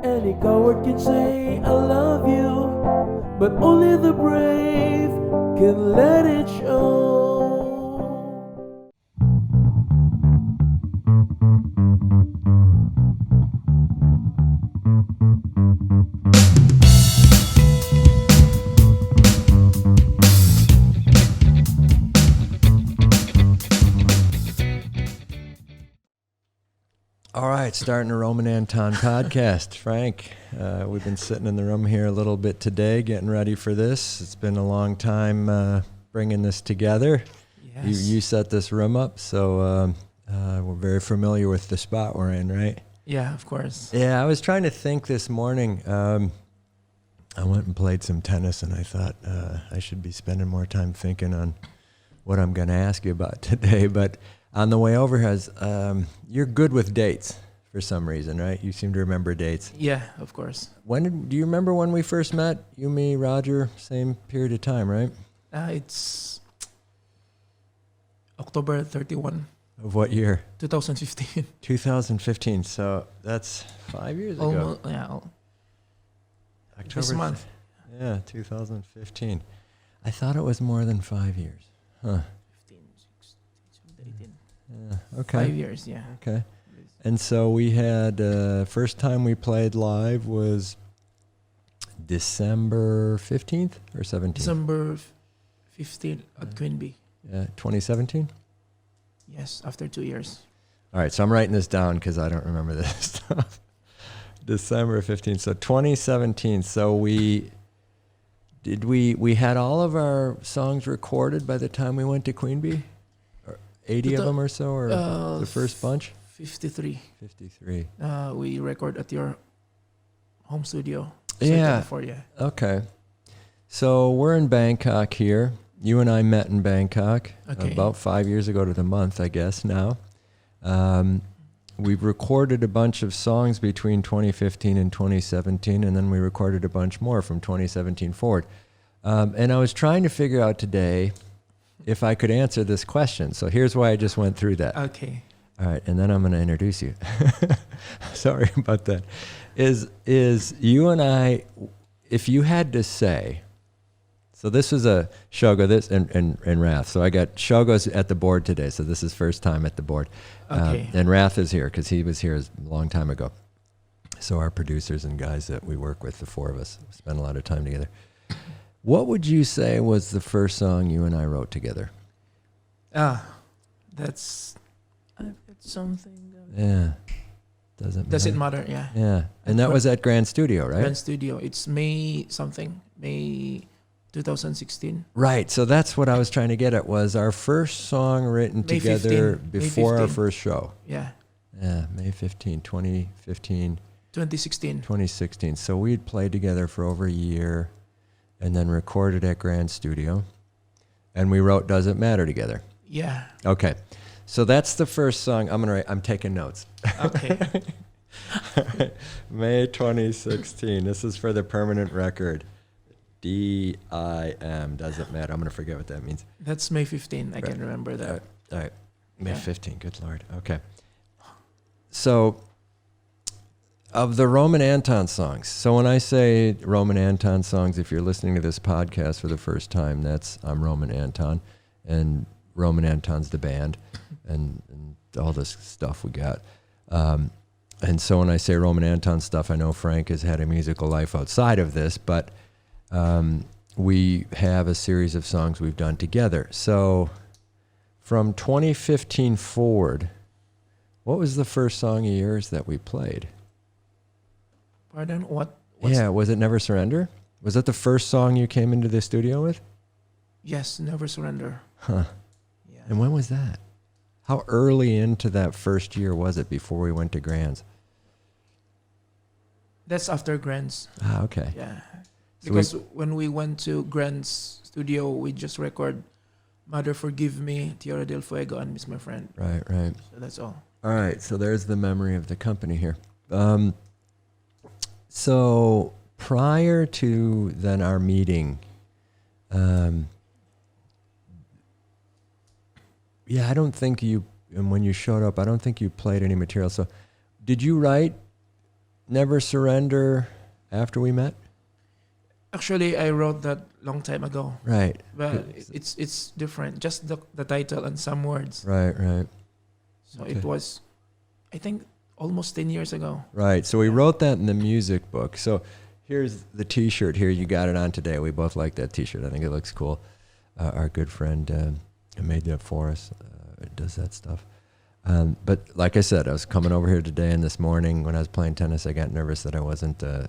Any coward can say I love you, but only the brave can let it show. All right, starting a Roman Anton podcast. Frank, we've been sitting in the room here a little bit today, getting ready for this. It's been a long time bringing this together. Yes. You set this room up, so we're very familiar with the spot we're in, right? Yeah, of course. Yeah, I was trying to think this morning. I went and played some tennis, and I thought I should be spending more time thinking on what I'm going to ask you about today, but on the way over here, you're good with dates for some reason, right? You seem to remember dates. Yeah, of course. Do you remember when we first met? You, me, Roger, same period of time, right? It's October 31, Of what year? 2015. 2015. So that's 5 years ago. Almost, yeah. October This month. Yeah, 2015. I thought it was more than 5 years. Huh. 15, 16, 17, 18. Yeah. Okay. 5 years, yeah. Okay. And so we had, first time we played live was December 15th or 17th? December 15 at Queen Yeah, 2017? Yes, after 2 years. All right, so I'm writing this down because I don't remember this stuff. December 15th, so 2017. So we had all of our songs recorded by the time we went to Queen Bee? Or 80 of them or so, or the first bunch? 53. 53. We record at your home studio. Yeah. Before, yeah. Okay. So we're in Bangkok here. You and I met in Bangkok about 5 years ago to the month, I guess, now. We've recorded a bunch of songs between 2015 and 2017, and then we recorded a bunch more from 2017 forward. And I was trying to figure out today if I could answer this question. So here's why I just went through that. Okay. All right, and then I'm going to introduce you. Sorry about that. Is you and I, if you had to say, so this was a Shogo, this and Rath. So I got Shogo's at the board today, so this is first time at the board. Okay. And Rath is here because he was here a long time ago. So our producers and guys that we work with, the four of us, spend a lot of time together. What would you say was the first song you and I wrote together? That's something. Yeah. Does it matter? Yeah. Yeah. And that was at Grand Studio, right? Grand Studio. It's May 2016. Right. So that's what I was trying to get at, was our first song written May together 15. before May our 15. first show. Yeah. Yeah, May 15, 2015. 2016. 2016. So we'd played together for over a year and then recorded at Grand Studio. And we wrote Does It Matter together. Yeah. Okay. So that's the first song. I'm taking notes. Okay. May 2016. This is for the permanent record. DIM. Doesn't matter. I'm going to forget what that means. That's May 15. I can remember that. All right. May Yeah. 15. Good Lord. Okay. So, of the Roman Anton songs, so when I say Roman Anton songs, if you're listening to this podcast for the first time, I'm Roman Anton, and Roman Anton's the band, and all this stuff we got. And so when I say Roman Anton stuff, I know Frank has had a musical life outside of this, but we have a series of songs we've done together. So from 2015 forward, what was the first song of yours that we played? Pardon? What's Was it Never Surrender? Was that the first song you came into the studio with? Yes, Never Surrender. Huh. Yeah. And when was that? How early into that first year was it before we went to Grand's? That's after Grand's. Ah, okay. Yeah. So Because when we went to Grand's studio, we just record Mother Forgive Me, Tierra del Fuego, and Miss My Friend. Right. So that's all. All right, so there's the memory of the company here. So prior to then our meeting, I don't think you, and when you showed up, I don't think you played any material. So did you write Never Surrender after we met? Actually, I wrote that long time ago. Right. But it's different. Just the title and some words. Right. So Okay. it was, I think, almost 10 years ago. Right. So we wrote that in the music book. So here's the T-shirt here. You got it on today. We both like that T-shirt. I think it looks cool. Our good friend made that for us. Does that stuff. But like I said, I was coming over here today, and this morning when I was playing tennis, I got nervous that I wasn't, I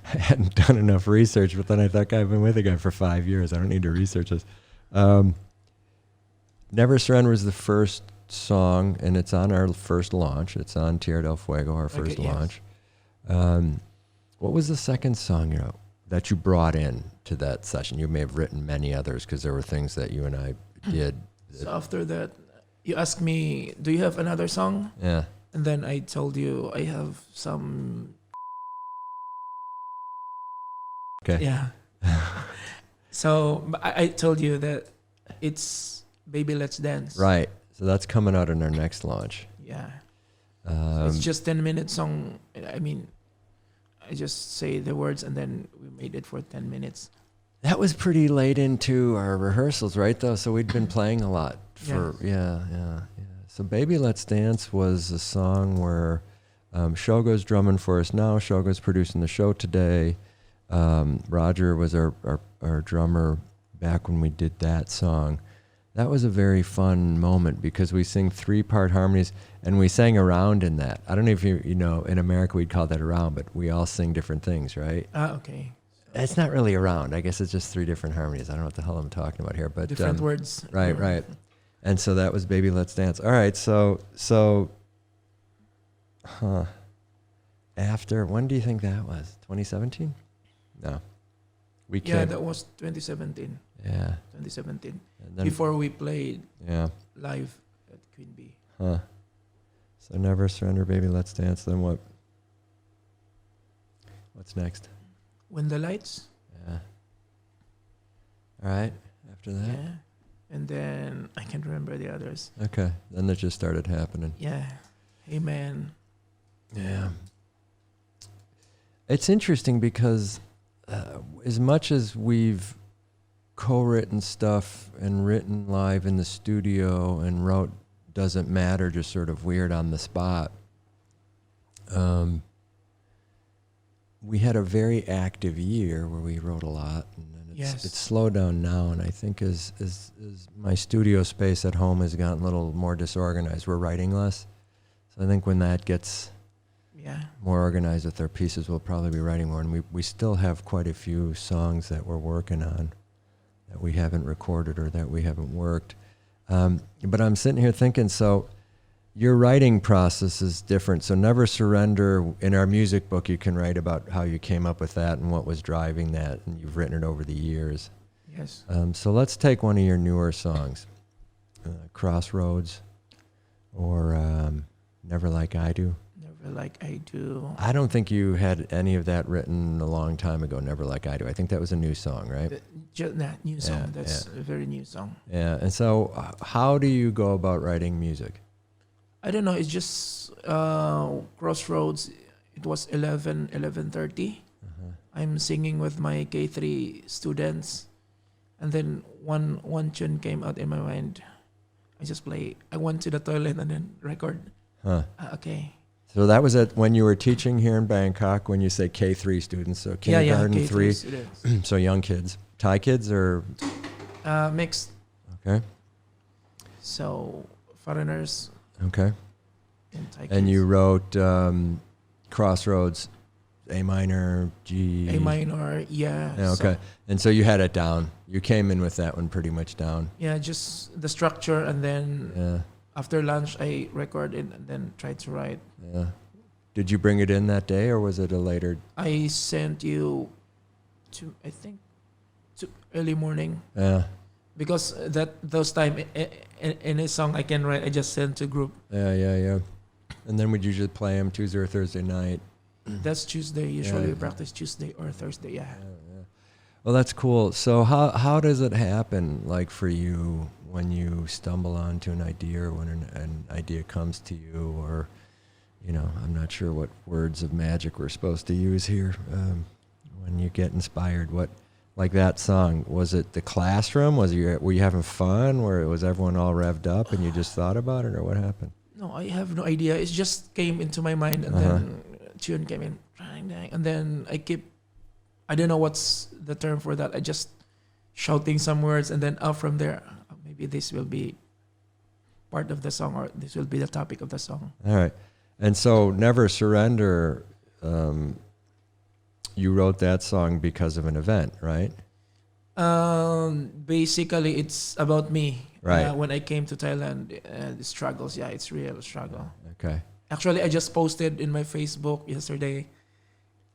hadn't done enough research. But then I thought, I've been with the guy for 5 years. I don't need to research this. Never Surrender was the first song, and it's on our first launch. It's on Tierra del Fuego, our first launch. What was the second song that you brought in to that session? You may have written many others because there were things that you and I did. So after that, you asked me, do you have another song? Yeah. And then I told you I have some. Okay. Yeah. So I told you that it's Baby Let's Dance. Right. So that's coming out in our next launch. Yeah. So it's just 10-minute song. I mean, I just say the words and then we made it for 10 minutes. That was pretty late into our rehearsals, right, though? So we'd been playing a lot for, yeah. So Baby Let's Dance was a song where Shogo's drumming for us now. Shogo's producing the show today. Roger was our drummer back when we did that song. That was a very fun moment because we sing 3-part harmonies and we sang around in that. I don't know if you know, in America we'd call that around, but we all sing different things, right? Okay. It's not really around. I guess it's just 3 different harmonies. I don't know what the hell I'm talking about here, but Different words. Right. And so that was Baby Let's Dance. All right, so after, when do you think that was? 2017? No. We came. Yeah, that was 2017. Yeah. 2017. And then, Before we played yeah. live at Queen Bee. Huh. So Never Surrender, Baby Let's Dance. Then what? What's next? When the Lights. Yeah. All right. After that? Yeah. And then I can't remember the others. Okay. Then it just started happening. Yeah. Hey man. Yeah. It's interesting because as much as we've co-written stuff and written live in the studio and wrote Doesn't Matter, just sort of weird on the spot, we had a very active year where we wrote a lot, and it's slowed down now. And I think as my studio space at home has gotten a little more disorganized, we're writing less. So I think when that gets more organized with our pieces, we'll probably be writing more. And we still have quite a few songs that we're working on that we haven't recorded or that we haven't worked. But I'm sitting here thinking, so your writing process is different. So Never Surrender, in our music book, you can write about how you came up with that and what was driving that, and you've written it over the years. Yes. So let's take one of your newer songs, Crossroads, or Never Like I Do. Never Like I Do. I don't think you had any of that written a long time ago, Never Like I Do. I think that was a new song, right? Just that new song. That's a very new song. Yeah, and so how do you go about writing music? I don't know. It's just Crossroads. It was 11:30. I'm singing with my K3 students, and then one tune came out in my mind. I just play. I went to the toilet and then record. Okay. So that was when you were teaching here in Bangkok. When you say K3 students, so kindergarten K3 3, students. so young kids, Thai kids or Mixed. okay, So foreigners. okay. And Thai And kids. you wrote Crossroads, A minor, G. A minor, yeah. Yeah, okay. And so you had it down. You came in with that one pretty much down. Yeah, just the structure, and then Yeah, after lunch I recorded and then tried to write. yeah. Did you bring it in that day, or was it a later? I sent you to, I think, to early morning, Yeah, because those time in a song I can write, I just send to group. yeah. And then would you just play them Tuesday or Thursday night? That's Tuesday. Usually Yeah. we practice Tuesday or Thursday. Yeah. Well, that's cool. So how does it happen, like for you, when you stumble onto an idea or when an idea comes to you, or I'm not sure what words of magic we're supposed to use here when you get inspired. What, like that song, was it the classroom? Were you having fun? Was everyone all revved up and you just thought about it, or what happened? No, I have no idea. It just came into my mind, and then tune came in, and then I don't know what's the term for that. I just shouting some words, and then up from there, maybe this will be part of the song, or this will be the topic of the song. All right. And so Never Surrender, you wrote that song because of an event, right? Basically, it's about me. Right. When I came to Thailand, the struggles, it's real struggle. Okay. Actually, I just posted in my Facebook yesterday,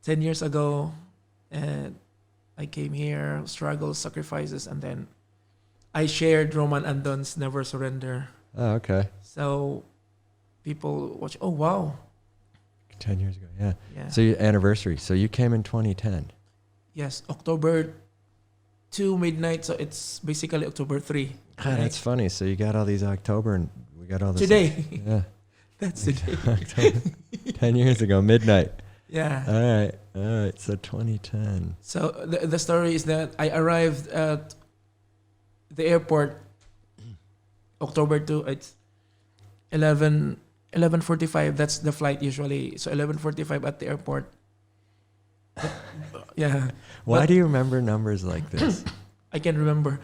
10 years ago, and I came here, struggles, sacrifices, and then I shared Roman Anton's Never Surrender. Oh, okay. So people watch, oh, wow. 10 years ago, yeah. Yeah. So your anniversary. So you came in 2010. Yes, October 2 midnight, so it's basically October 3. God, that's funny. So you got all these October, and we got all this. Today. Yeah. That's the day. October, 10 years ago, midnight. Yeah. All right. So 2010. So the story is that I arrived at the airport October 2. It's 11:45. That's the flight usually. So 11:45 at the airport. Yeah. Why do you remember numbers like this? I can remember.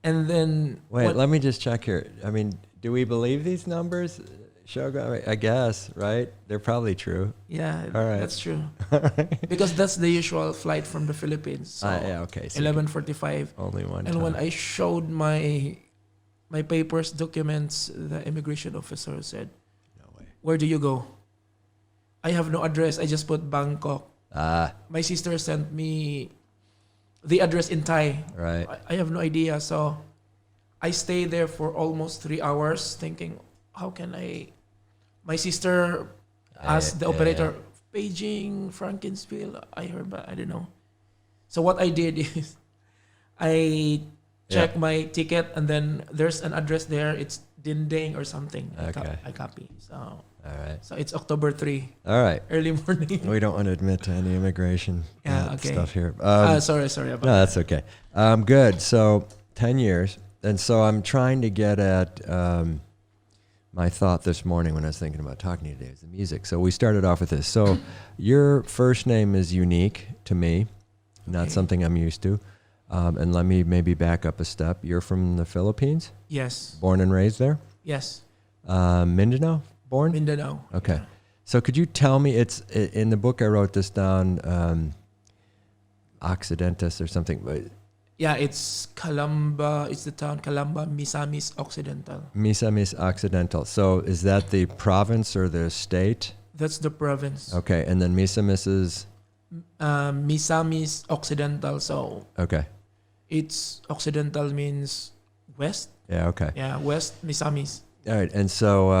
And then Wait, let me just check here. I mean, do we believe these numbers? Shogun, I guess, right? They're probably true. Yeah, All right. that's true. Because that's the usual flight from the Philippines. So Yeah, okay. So 11:45. only one And time. when I showed my papers, documents, the immigration officer said, No way. "Where do you go?" I have no address. I just put Bangkok. My sister sent me the address in Thai. Right. I have no idea. So I stayed there for almost 3 hours thinking, how can I... My sister asked the operator, Beijing, Frankeins, Ville. I heard, but I don't know. So what I did is I checked my ticket, and then there's an address there. It's Dinding or something. Okay. I copy. So All right. so it's October 3, All right. early morning. We don't want to admit to any immigration Okay. stuff here. Sorry about No, that. that's okay. Good. So 10 years. And so I'm trying to get at my thought this morning when I was thinking about talking to you today is the music. So we started off with this. So your first name is unique to me, not something I'm used to. And let me maybe back up a step. You're from the Philippines? Yes. Born and raised there? Yes. Mindanao? Born? Mindanao. Okay. Yeah. So could you tell me, it's in the book I wrote this down, Occidentus or something, but Yeah, it's Calamba. It's the town Calamba, Misamis Occidental. Misamis Occidental. So is that the province or the state? That's the province. Okay, and then Misamis is? Misamis Occidental. So Okay. it's Occidental means west. Yeah, okay. Yeah, west Misamis. All right, and so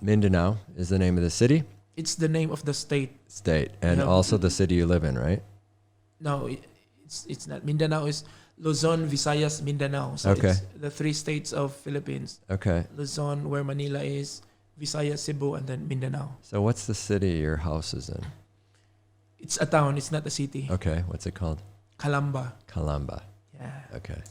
Mindanao is the name of the city? It's the name of the state. State, and Yeah. also the city you live in, right? No, it's not. Mindanao is Luzon, Visayas, Mindanao. So Okay. it's the 3 states of Philippines. Okay. Luzon, where Manila is, Visayas, Cebu, and then Mindanao. So what's the city your house is in? It's a town. It's not a city. Okay, what's it called? Calamba. Calamba. Yeah. Okay.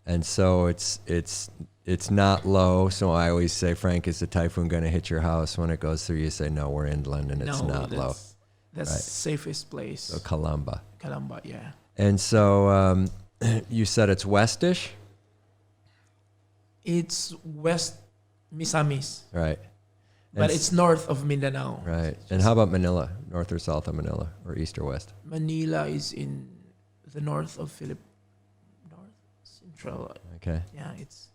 And so it's not low. So I always say, Frank, is the typhoon going to hit your house? When it goes through, you say, no, we're inland and it's not low. That's Right. safest place. So Calamba. Calamba, yeah. And so you said it's westish? It's west Misamis, Right. but And it's north of Mindanao. right. And how about Manila? North or south of Manila? Or east or west? Manila is in the north of North Central. Okay. Yeah, it's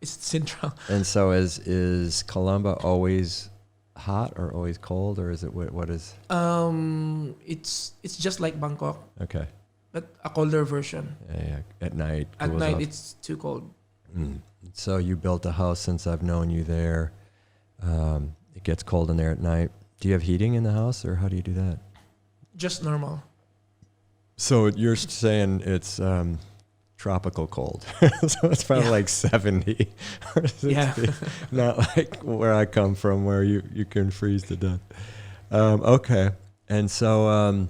central. And so is Calamba always hot or always cold, or is it what is? It's just like Bangkok, Okay. but a colder version. Yeah. At night. At cools night, off. it's too cold. So you built a house since I've known you there. It gets cold in there at night. Do you have heating in the house, or how do you do that? Just normal. So you're saying it's tropical cold. So it's probably Yeah. like 70 or 60. Yeah. Not like where I come from where you can freeze to death. Okay. And so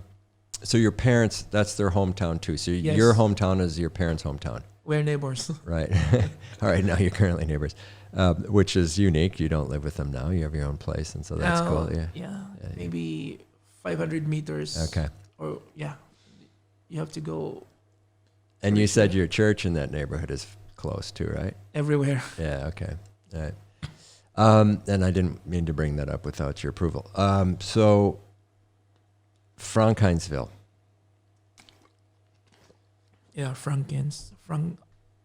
so your parents, that's their hometown too. So Yes. your hometown is your parents' hometown. We're neighbors. Right. All right. Now you're currently neighbors, which is unique. You don't live with them now. You have your own place. And so that's Now, cool. Yeah. Yeah. Maybe 500 meters. Okay. Or yeah, you have to go And you said your church in that neighborhood is close too, right? everywhere. Yeah. Okay. All right. And I didn't mean to bring that up without your approval. So Frankeinsville. Yeah, Frankeins.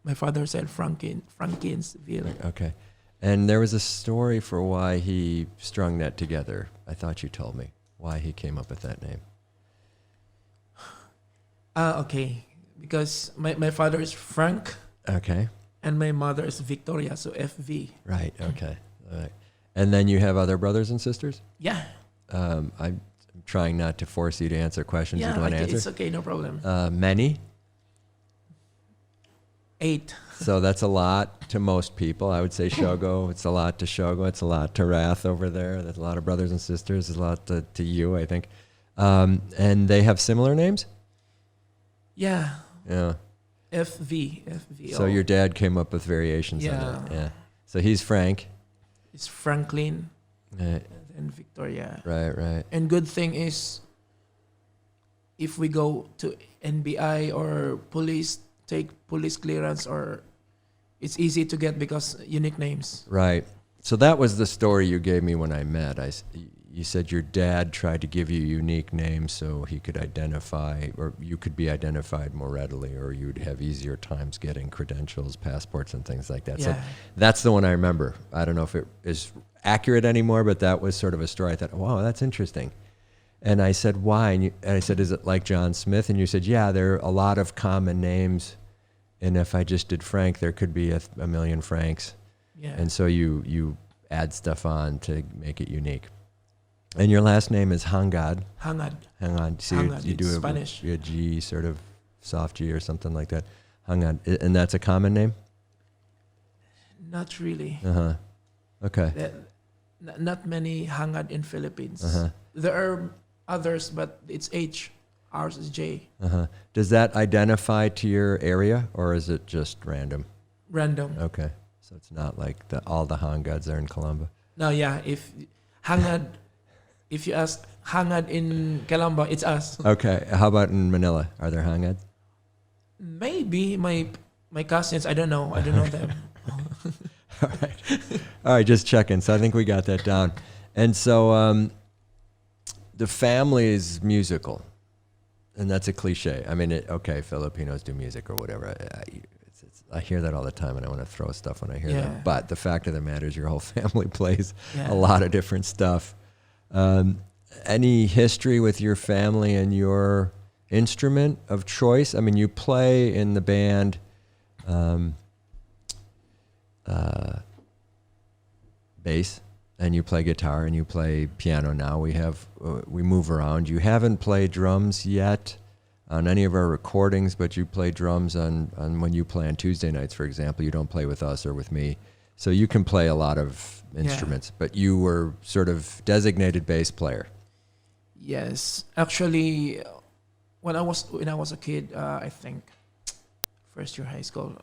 My father said Frankeins Ville. Okay. And there was a story for why he strung that together. I thought you told me why he came up with that name. Okay. Because my father is Frank Okay. and my mother is Victoria, so FV. Right. Okay. All right. And then you have other brothers and sisters? Yeah. I'm trying not to force you to answer questions you Yeah, don't want to okay, it's answer. okay, no problem. Many? 8. So that's a lot to most people. I would say Shogo. It's a lot to Shogo. It's a lot to Wrath over there. There's a lot of brothers and sisters. There's a lot to you, I think. And they have similar names? Yeah. Yeah. FV. So your dad came up with variations on it. Yeah. So he's Frank. It's Franklin Right, and Victoria. right. And good thing is, if we go to NBI or police, take police clearance, or it's easy to get because unique names. Right. So that was the story you gave me when I met. You said your dad tried to give you unique names so he could identify, or you could be identified more readily, or you'd have easier times getting credentials, passports, and things like that. So Yeah. that's the one I remember. I don't know if it is accurate anymore, but that was sort of a story. I thought, wow, that's interesting. And I said, why? And I said, is it like John Smith? And you said, yeah, there are a lot of common names. And if I just did Frank, there could be a million Franks. Yeah. And so you add stuff on to make it unique. And your last name is Jangad. Hangad. Hang on. So Jangad, you do it's a Spanish. a G, sort of soft G or something like that. Jangad. And that's a common name? Not really. Uh-huh. Okay. Not many Hangad in Philippines. Uh-huh. There are others, but it's H. Ours is J. Uh-huh. Does that identify to your area, or is it just random? Random. Okay. So it's not like all the Hangads are in Colombo. No, yeah. If Hangad, if you ask Hangad in Calamba, it's us. Okay. How about in Manila? Are there Hangads? Maybe my cousins. I don't know. I don't know them. All right, just checking. So I think we got that down. And so the family is musical, and that's a cliche. I mean, okay, Filipinos do music or whatever. I hear that all the time, and I want to throw stuff when I hear Yeah. that. But the fact of the matter is your whole family plays Yeah. a lot of different stuff. Any history with your family and your instrument of choice? I mean, you play in the band bass, and you play guitar, and you play piano now. We move around. You haven't played drums yet on any of our recordings, but you play drums on when you play on Tuesday nights, for example. You don't play with us or with me. So you can play a lot of instruments, but you were sort of designated bass player. Yes, actually, when I was a kid, I think first year high school,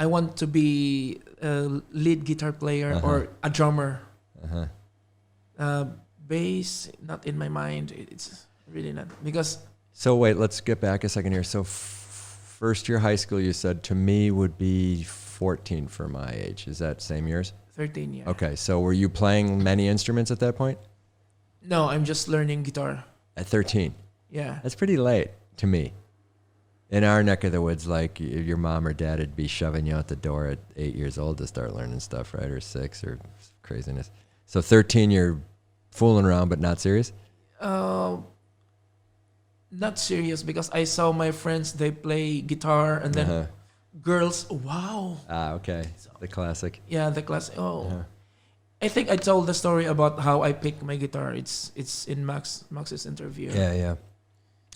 I want to be a lead guitar player or a drummer. Bass, not in my mind. It's really not, because. So wait, let's get back a second here. So first year high school, you said to me would be 14 for my age. Is that same years? 13, yeah. Okay, so were you playing many instruments at that point? No, I'm just learning guitar. At 13? Yeah. That's pretty late to me. In our neck of the woods, like your mom or dad would be shoving you out the door at 8 years old to start learning stuff, right? Or 6 or craziness. So 13, you're fooling around but not serious? Not serious, because I saw my friends, they play guitar, and then girls, wow. Ah, okay. The classic. Yeah, the class. Oh, I think I told the story about how I picked my guitar. It's in Max's interview. Yeah.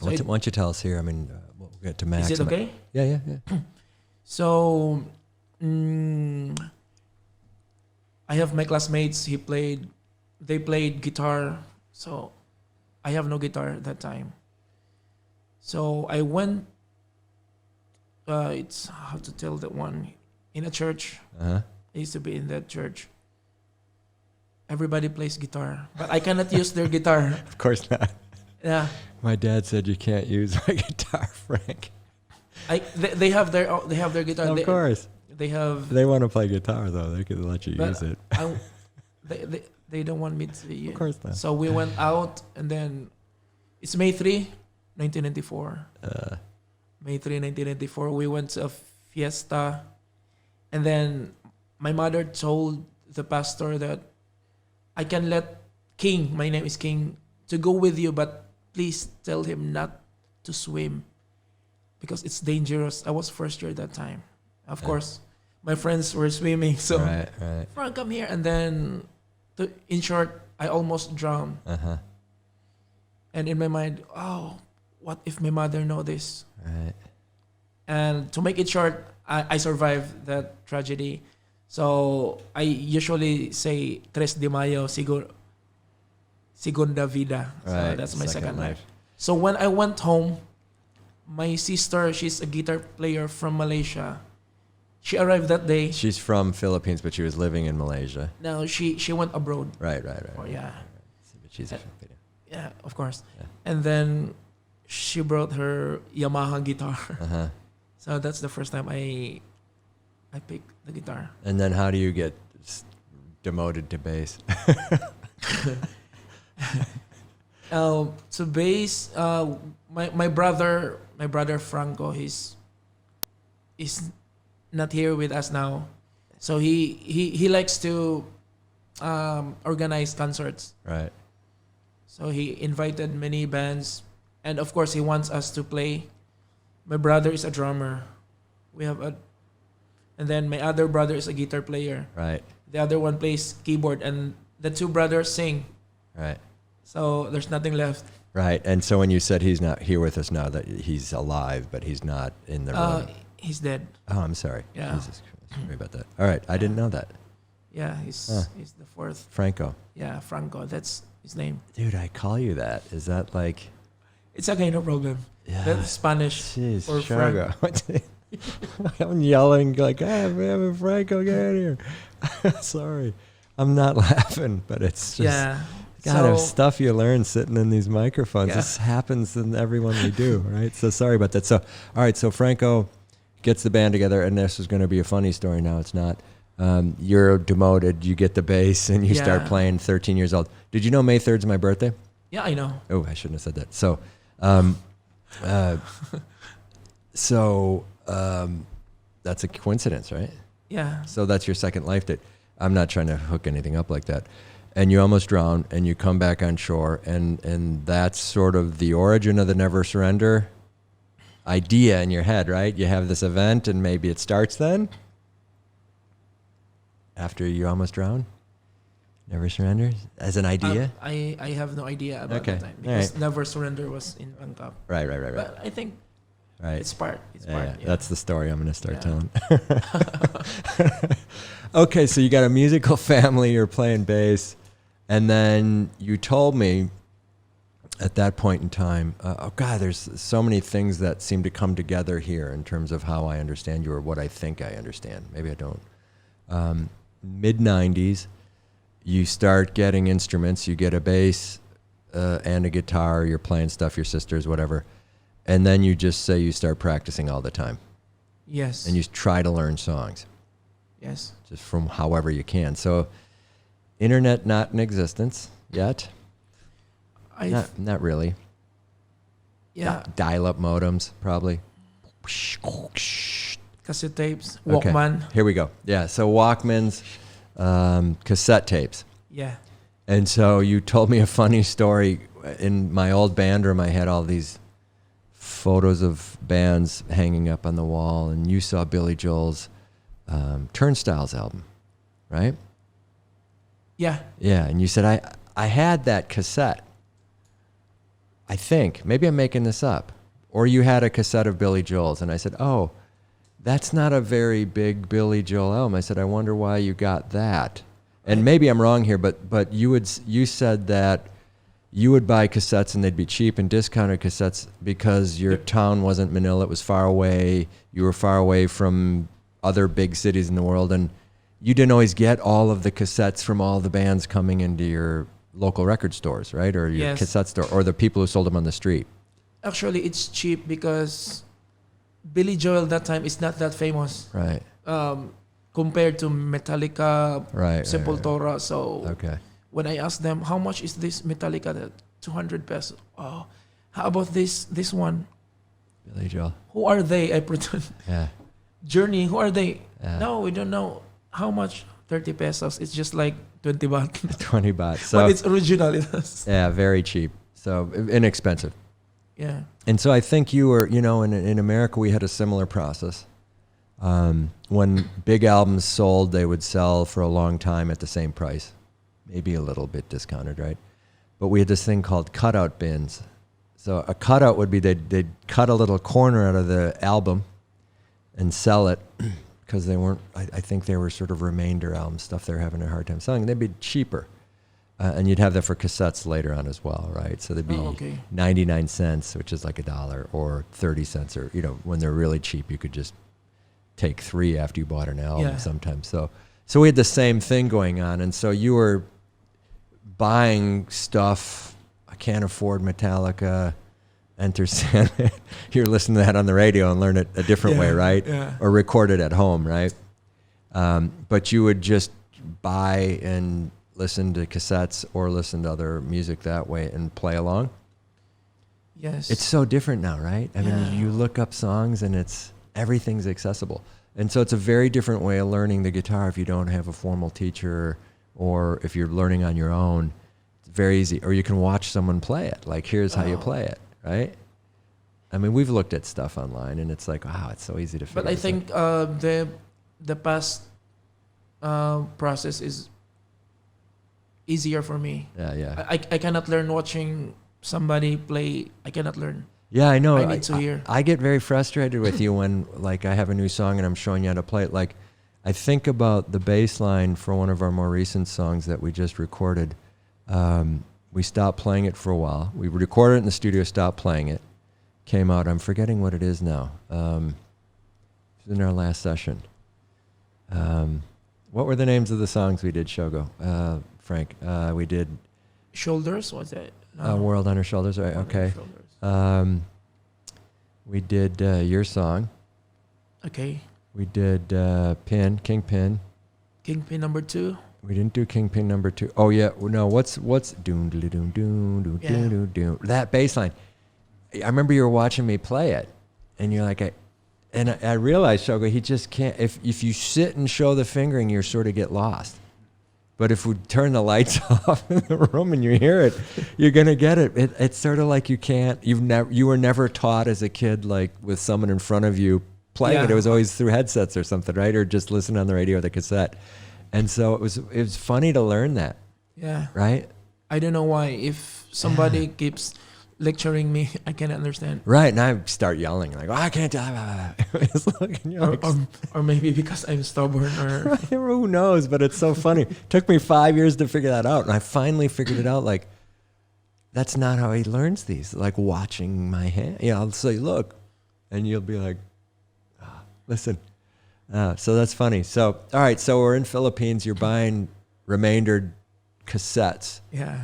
So Why don't you tell us here? I mean, we'll get to Max. is it okay? Yeah. So I have my classmates. They played guitar. So I have no guitar at that time. So I went. It's how to tell that one in a church. Uh-huh. I used to be in that church. Everybody plays guitar, but I cannot use their guitar. Of course not. Yeah, My dad said you can't use my guitar, Frank. they have their guitar. Of course. They have. They want to play guitar, though. They could let you But use it. they don't want me to use. Of course not. So we went out, and then it's May 3, 1994. May 3, 1994. We went to a fiesta, and then my mother told the pastor that I can let King, my name is King, to go with you, but please tell him not to swim because it's dangerous. I was first year at that time. Of course, my friends were swimming, so Right. Frank, come here. And then, in short, I almost drowned. Uh-huh. And in my mind, oh, what if my mother know this? Right. And to make it short, I survived that tragedy. So I usually say Tres de Mayo, Segunda Vida. So Right. that's my second life. So when I went home, my sister, she's a guitar player from Malaysia. She arrived that day. She's from Philippines, but she was living in Malaysia. Now she went abroad. Right. Oh yeah. But she's a Filipino. Yeah, of course. Yeah. And then she brought her Yamaha guitar. Uh-huh. So that's the first time I picked the guitar. And then how do you get demoted to bass? So bass, my brother Franco, he's not here with us now. So he likes to organize concerts. Right. So he invited many bands, and of course he wants us to play. My brother is a drummer. And then my other brother is a guitar player. Right. The other one plays keyboard, and the two brothers sing. Right. So there's nothing left. Right. And so when you said he's not here with us now, that he's alive, but he's not in the room. He's dead. Oh, I'm sorry. Yeah. Jesus Christ. Sorry about that. All right. I didn't know that. Yeah, he's the fourth. Franco. Yeah, Franco. That's his name. Dude, I call you that. Is that like... It's okay, no problem. Yeah. That's Spanish Jeez, for Frank. Shago. I'm yelling like, "Hey, man, Franco, get in here!" Sorry, I'm not laughing, but it's just God, there's stuff you learn sitting in these microphones. Yeah. This happens in everyone we do, right? So sorry about that. So all right, so Franco gets the band together, and this is going to be a funny story. Now it's not. You're demoted. You get the bass, and you start playing. 13 years old. Did you know May 3rd is my birthday? Yeah, I know. Oh, I shouldn't have said that. So. That's a coincidence, right? Yeah. So that's your second life that I'm not trying to hook anything up like that. And you almost drown and you come back on shore and that's sort of the origin of the Never Surrender idea in your head, right? You have this event and maybe it starts then after you almost drown. Never Surrender as an idea? I have no idea about that time because Never Surrender was in Bangkok. Right. But I think it's part. Yeah. That's the story I'm going to start telling. Okay, so you got a musical family, you're playing bass, and then you told me at that point in time, there's so many things that seem to come together here in terms of how I understand you or what I think I understand. Maybe I don't. Mid-90s, you start getting instruments. You get a bass and a guitar. You're playing stuff, your sisters, whatever. And then you just say you start practicing all the time. Yes. And you try to learn songs. Yes. Just from however you can. So internet not in existence yet. Not really. Yeah. Dial-up modems, probably. Cassette tapes, Walkman. Okay. Here we go. Yeah, so Walkmans, cassette tapes. Yeah. And so you told me a funny story. In my old band room, I had all these photos of bands hanging up on the wall, and you saw Billy Joel's Turnstiles album, right? Yeah. Yeah, and you said, I had that cassette. I think, maybe I'm making this up, or you had a cassette of Billy Joel's, and I said, oh, that's not a very big Billy Joel album. I said, I wonder why you got that. And maybe I'm wrong here, but you said that you would buy cassettes and they'd be cheap, and discounted cassettes because your town wasn't Manila, it was far away. You were far away from other big cities in the world, and you didn't always get all of the cassettes from all the bands coming into your local record stores, right? Or your cassette store, or the people who sold them on the street. Actually, it's cheap because Billy Joel that time is not that famous. Right. Compared to Metallica, Right. Sepultura. So Okay. when I asked them, how much is this Metallica? That 200 pesos. Oh, how about this one? Billy Joel. Who are they? I pretend. Yeah. Journey, who are they? Yeah. No, we don't know. How much? 30 pesos. It's just like 20 baht. 20 baht. So, but it's original. It is. yeah, very cheap. So inexpensive. Yeah. And so I think you were, in America, we had a similar process. When big albums sold, they would sell for a long time at the same price, maybe a little bit discounted, right? But we had this thing called cutout bins. So a cutout would be they'd cut a little corner out of the album and sell it because they weren't, I think they were sort of remainder album stuff they were having a hard time selling. They'd be cheaper. And you'd have that for cassettes later on as well, right? So they'd be 99 cents, which is like $1, or 30 cents, or, when they're really cheap, you could just take 3 after you bought an album sometimes. So we had the same thing going on. And so you were buying stuff. I can't afford Metallica, Enter Sandman. You're listening to that on the radio and learn it a different way, right? Yeah. Or record it at home, right? But you would just buy and listen to cassettes or listen to other music that way and play along. Yes. It's so different now, right? I mean, you look up songs and everything's accessible. And so it's a very different way of learning the guitar if you don't have a formal teacher, or if you're learning on your own. It's very easy. Or you can watch someone play it. Like, here's how you play it, right? I mean, we've looked at stuff online and it's like, wow, it's so easy to figure out. But I think the past process is easier for me. Yeah. I cannot learn watching somebody play. I cannot learn. Yeah, I know. I need to hear. I get very frustrated with you when, like, I have a new song and I'm showing you how to play it. Like, I think about the bass line for one of our more recent songs that we just recorded. We stopped playing it for a while. We recorded it in the studio, stopped playing it. Came out. I'm forgetting what it is now. It was in our last session. What were the names of the songs we did, Shogo? Frank, we did Shoulders, what's that? World on Her Shoulders, right? Okay. We did your song. Okay. We did Kingpin. Kingpin number 2. We didn't do Kingpin number 2. Oh yeah, no. What's doom doom doom doom doom doom doom? That bass line. I remember you were watching me play it, and you're like, I realized, Shogo, he just can't. If you sit and show the fingering, you sort of get lost. But if we turn the lights off in the room and you hear it, you're gonna get it. It's sort of like you were never taught as a kid, like with someone in front of you playing it. It was always through headsets or something, right? Or just listening on the radio or the cassette. And so it was funny to learn that. Yeah. Right? I don't know why. If somebody keeps lecturing me, I can't understand. Right, and I start yelling like, I can't. It's like, or maybe because I'm stubborn, or who knows? But it's so funny. It took me 5 years to figure that out, and I finally figured it out. Like, that's not how he learns these. Like watching my hand. I'll say, look, and you'll be like, listen. So that's funny. So all right, so we're in Philippines. You're buying remaindered cassettes. Yeah.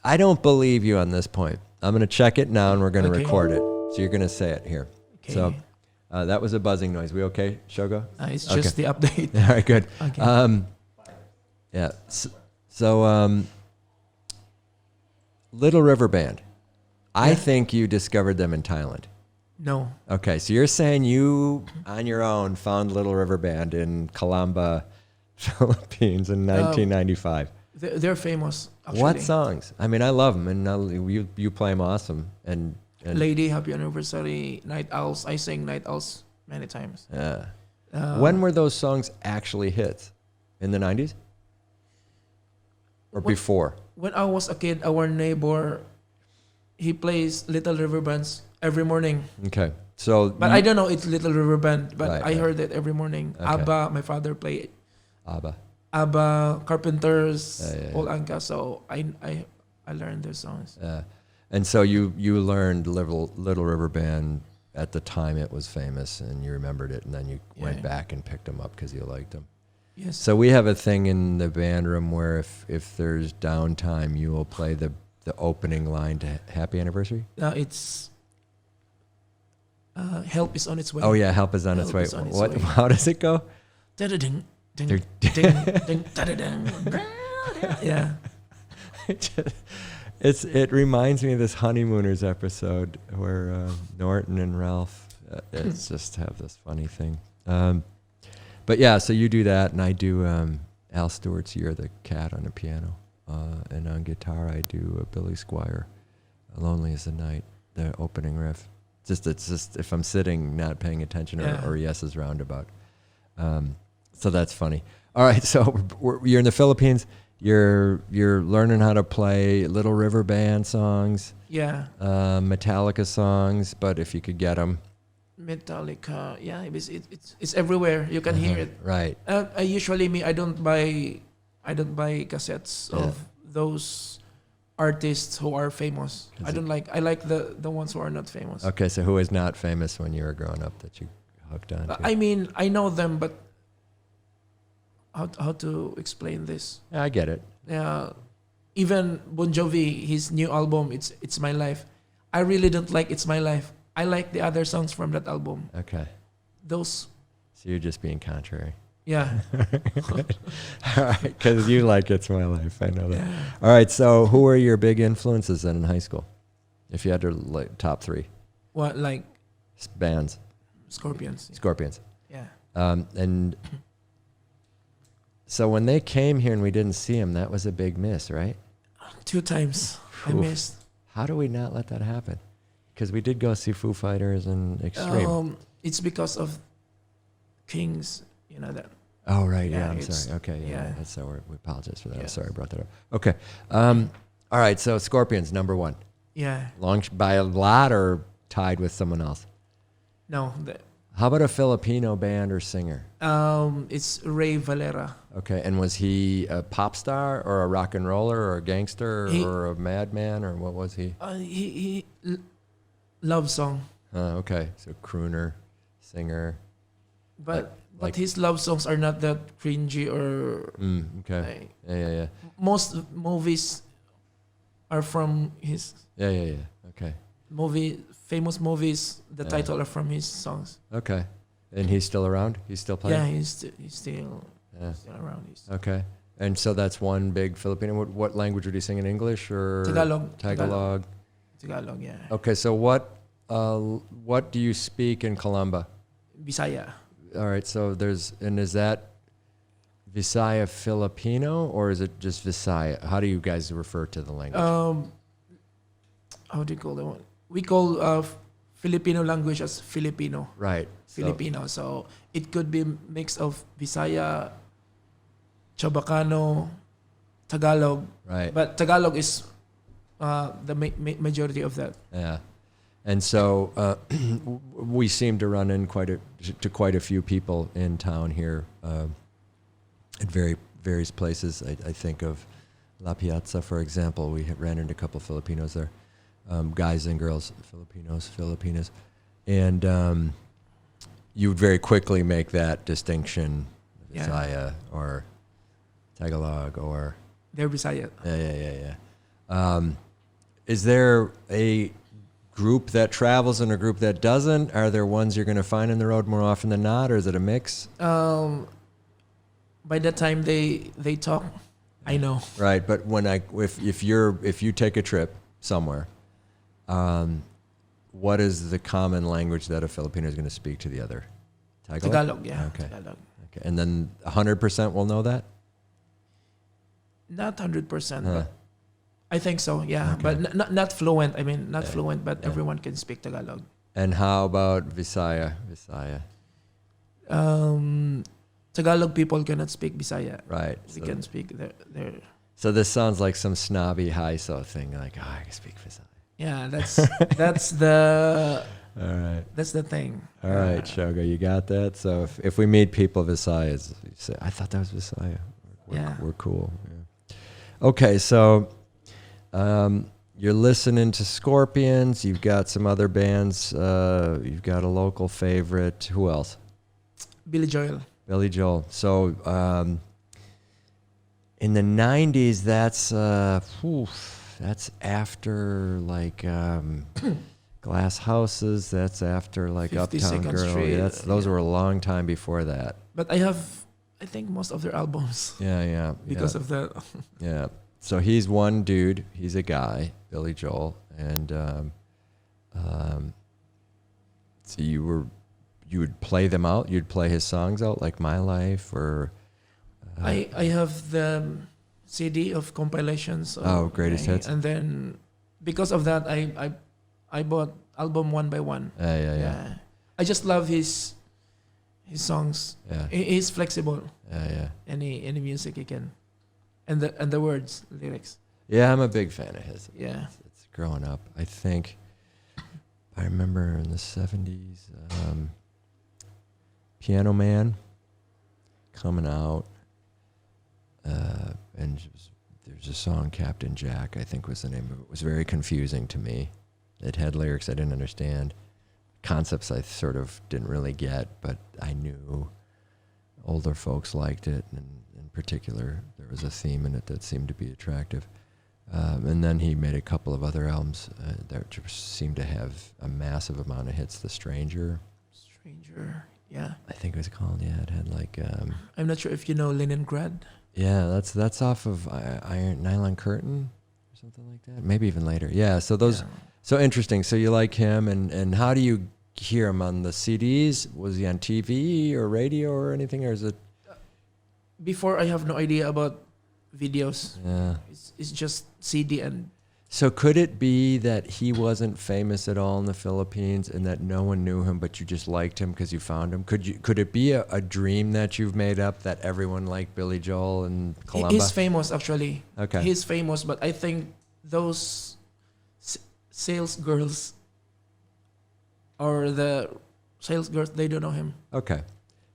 I don't believe you on this point. I'm going to check it now, and we're going to record it. So you're going to say it here. Okay. So that was a buzzing noise. We okay, Shogo? It's just the update. All right, good. Okay. Yeah. So Little River Band. I think you discovered them in Thailand. No. Okay, so you're saying you, on your own, found Little River Band in Calamba, Philippines in 1995. They're famous, actually. What songs? I mean, I love them, and you play them awesome. And Lady, Happy Anniversary, Night Owls. I sang Night Owls many times. Yeah. When were those songs actually hits? In the 90s? Or before? When I was a kid, our neighbor he plays Little River Bands every morning. Okay. So, But I don't know it's Little River Band, but Right, I right. heard it every morning. Okay. ABBA, my father played ABBA. ABBA, Carpenters, Yeah. Paul Anka. So I learned their songs. And so you learned Little River Band at the time it was famous, and you remembered it, and then you went Yeah. back and picked them up because you liked them. Yes. So we have a thing in the band room where if there's downtime, you will play the opening line to Happy Anniversary. It's Help is on its way. Oh yeah, Help is on its Help way. is on its What? way. How does it go? Da-da-ding, ding, Ding. ding, ding, da-da-ding. Yeah. It reminds me of this Honeymooners episode where Norton and Ralph it's just have this funny thing. But yeah, so you do that, and I do Al Stewart's "You're the Cat" on the piano, and on guitar I do Billy Squier, "Lonely as the Night," the opening riff. It's just if I'm sitting not paying attention or Yes's roundabout. So that's funny. All right, so you're in the Philippines. You're learning how to play Little River Band songs, Yeah. Metallica songs, but if you could get them. Metallica. Yeah, it's everywhere. You can hear it. Right. I usually I don't buy cassettes of those artists who are famous. I like the ones who are not famous. Okay, so who is not famous when you were growing up that you hooked on to? I mean, I know them, but how to explain this? Yeah, I get it. Even Bon Jovi, his new album, It's My Life. I really don't like It's My Life. I like the other songs from that album. Okay. Those, So you're just being contrary. yeah. All right, because you like It's My Life. I know that. All right, so who were your big influences then in high school? If you had to top three What, like bands. Scorpions? Scorpions. Yeah. And so when they came here and we didn't see them, that was a big miss, right? 2 times I Oof. missed. How do we not let that happen? Because we did go see Foo Fighters and Extreme. It's because of Kings, you know that. Oh, right. Yeah, Yeah, I'm it's- sorry. Okay, yeah. yeah. That's so we apologize for that. I'm Yes. sorry I brought that up. Okay. All right, so Scorpions, number one. Yeah. By a lot or tied with someone else? No, How about a Filipino band or singer? it's Ray Valera. Okay, and was he a pop star or a rock and roller or a gangster He- or a madman or what was he? He love song, Okay, so crooner, singer. but like- his love songs are not that cringy or Okay. like, Yeah. most movies are from his Yeah. Okay. famous movies. The title are from his songs. Okay. And he's still around? He's still playing? Yeah, he's still Yeah. around. Okay. And so that's one big Filipino. What language would he sing in English or Tagalog. Tagalog. Tagalog, yeah. Okay, so what do you speak in Colomba? Bisaya. All right, so is that Visaya Filipino or is it just Visaya? How do you guys refer to the language? How do you call that one? We call Filipino language as Filipino. Right. Filipino. So it could be mix of Bisaya, Chabacano, Tagalog. Right. But Tagalog is the majority of that. Yeah. And so we seem to run in quite a few people in town here at various places. I think of La Piazza, for example. We ran into a couple Filipinos there, guys and girls, Filipinas. And you would very quickly make that distinction, Yeah. Visaya or Tagalog or... They're Bisaya. Yeah. Is there a group that travels and a group that doesn't? Are there ones you're going to find on the road more often than not, or is it a mix? By the time they talk, I know. Right, but if you take a trip somewhere, what is the common language that a Filipino is going to speak to the other? Tagalog, yeah. Okay. Tagalog. Okay, and then 100% will know that. Not 100%, but I think so. Yeah, Okay. but not fluent. I mean, not Yeah. fluent, but Yeah. everyone can speak Tagalog. And how about Visaya? Tagalog people cannot speak Bisaya. Right. We can speak their. So this sounds like some snobby high so thing, like, I can speak Visaya. Yeah, that's the All right. that's the thing. All right, Shogo, you got that? So if we meet people of Visayas, you say, I thought that was Visaya. We're cool. Yeah. Okay, so you're listening to Scorpions. You've got some other bands. You've got a local favorite. Who else? Billy Joel. Billy Joel. So in the 90s, that's after like Glass Houses. That's after like Uptown 52nd Girl. Street, Those were a long time before that. But I think most of their albums Yeah. because of that. Yeah. So he's one dude. He's a guy, Billy Joel, and so you would play them out. You'd play his songs out, like My Life, or I have the CD of compilations. Greatest Hits. And then because of that, I bought album one by one. Yeah. I just love his songs. Yeah. He's flexible. Yeah. Any music he can, and the words, lyrics. Yeah, I'm a big fan of his. Yeah. It's growing up. I think I remember in the 70s, Piano Man coming out, and there's a song, Captain Jack, I think was the name of it. It was very confusing to me. It had lyrics I didn't understand, concepts I sort of didn't really get, but I knew older folks liked it, and in particular, there was a theme in it that seemed to be attractive. And then he made a couple of other albums that just seemed to have a massive amount of hits. The Stranger, yeah. I think it was called. Yeah, it had like. I'm not sure if you know Leningrad. Yeah, that's off of Iron Nylon Curtain or something like that. Maybe even later. Yeah, so those. Yeah. So interesting. So you like him, and how do you hear him on the CDs? Was he on TV or radio or anything, or is it? Before, I have no idea about videos. Yeah. It's just CD and. So could it be that he wasn't famous at all in the Philippines and that no one knew him, but you just liked him because you found him? Could it be a dream that you've made up that everyone liked Billy Joel in Columba? He's famous, actually. Okay. He's famous, but I think those sales girls or the sales girls, they don't know him. Okay.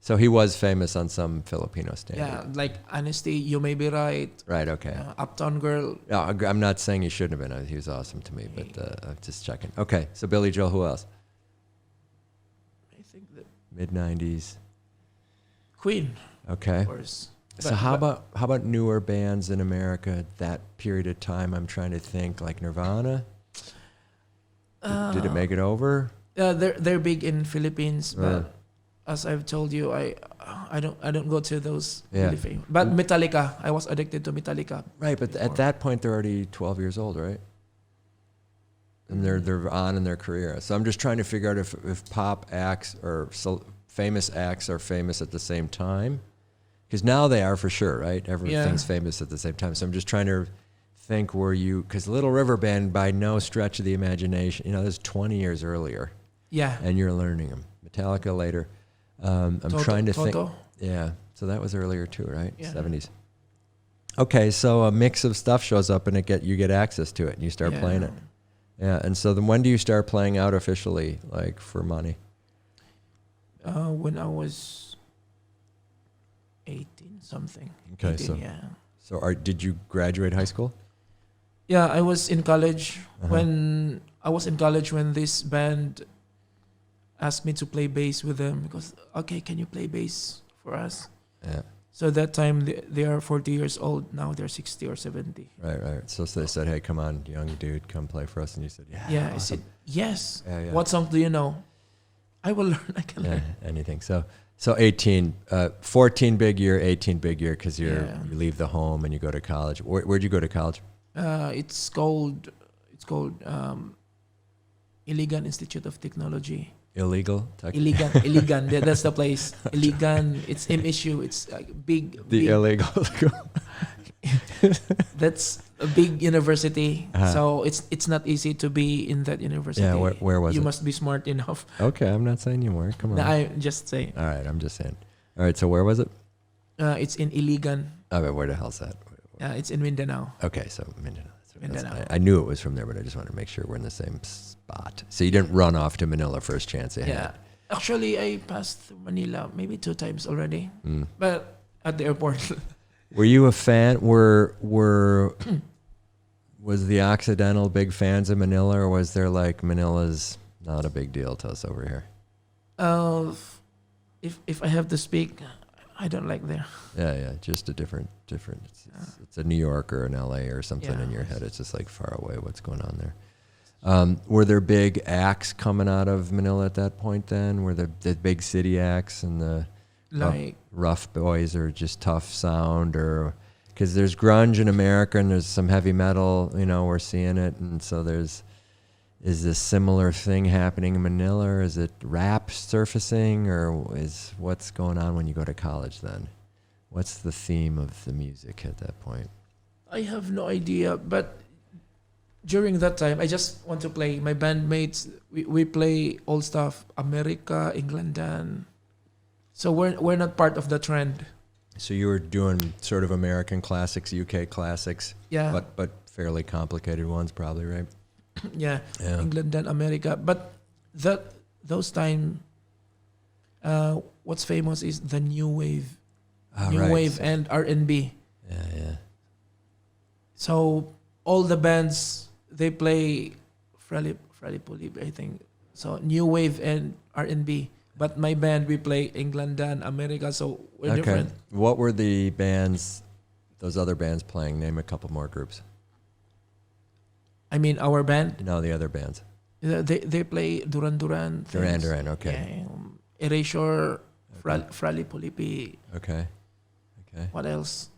So he was famous on some Filipino standard. Yeah, like Honesty, You May Be Right. Right, okay. Uptown Girl. No, I'm not saying he shouldn't have been. He was awesome to me, but I'm just checking. Okay, so Billy Joel, who else? I think that Mid-90s. Queen, Okay. of course. So how about newer bands in America that period of time? I'm trying to think, like Nirvana. Did it make it over? They're big in Philippines, but Right. as I've told you, I don't go to those Yeah. really famous. But Metallica, I was addicted to Metallica. Right, but at that point they're already 12 years old, right? And they're on in their career. So I'm just trying to figure out if pop acts or famous acts are famous at the same time, because now they are for sure, right? Everything's famous at the same time. So I'm just trying to think, because Little River Band, by no stretch of the imagination, this is 20 years earlier, Yeah. and you're learning them. Metallica later. I'm trying to think. Toto. Yeah, so that was earlier too, right? Yeah. 70s. Okay, so a mix of stuff shows up, and you get access to it, and you start Yeah. playing it. Yeah, and so then when do you start playing out officially, like for money? When I was 18 something. Okay, 18, so yeah. so did you graduate high school? Yeah, I was in college Uh-huh. when this band asked me to play bass with them because can you play bass for us? Yeah, So at that time they are 40 years old. Now they're 60 or 70. right. So they said, "Hey, come on, young dude, come play for us," and you said, "Yeah, Yeah, I awesome." said yes. Yeah. What song do you know? I will learn. I can learn. Anything. So 18, 14 big year, 18 big year, because you leave the home and you go to college. Where'd you go to college? It's called Iligan Institute of Technology. Illegal? Iligan. That's the place. Iligan. It's MSU. It's like big. The illegal school. That's a big university. Uh-huh. So it's not easy to be in that university. Yeah, where was you it? You must be smart enough. Okay, I'm not saying you weren't. Come on. No, I just say. All right, I'm just saying. All right, so where was it? It's in Iligan. Oh, where the hell's that? It's in Mindanao. Okay, so Mindanao. That's Mindanao. I knew it was from there, but I just wanted to make sure we're in the same spot. So you didn't run off to Manila first chance you Yeah. had. Actually, I passed through Manila maybe 2 times already, Mm. but at the airport. Were you a fan? Was the Occidental big fans of Manila, or was there like Manila's not a big deal to us over here? uh, if I have to speak, I don't like there. Yeah, just a different. It's a New York or an LA or something Yeah. in your head. It's just like far away. What's going on there? Were there big acts coming out of Manila at that point? Then were the big city acts and the Like rough boys or just tough sound, or because there's grunge in America and there's some heavy metal. We're seeing it, and so is this similar thing happening in Manila, or is it rap surfacing, or is what's going on when you go to college then? What's the theme of the music at that point? I have no idea, but during that time, I just want to play. My bandmates, we play all stuff, America, England, and so we're not part of the trend. So you were doing sort of American classics, UK classics, Yeah, but fairly complicated ones, probably, right? yeah, Yeah. England and America. But those time, what's famous is the new wave, Right. wave and R&B. Yeah. So all the bands they play Frali Pulipi, I think. So new wave and R&B. But my band we play England and America, so we're different. What were the bands, those other bands playing? Name a couple more groups. I mean our band, No, the other bands. they play Duran Duran. things. Duran, okay. Yeah, Erasure, Frali Pulipi. Okay. What else?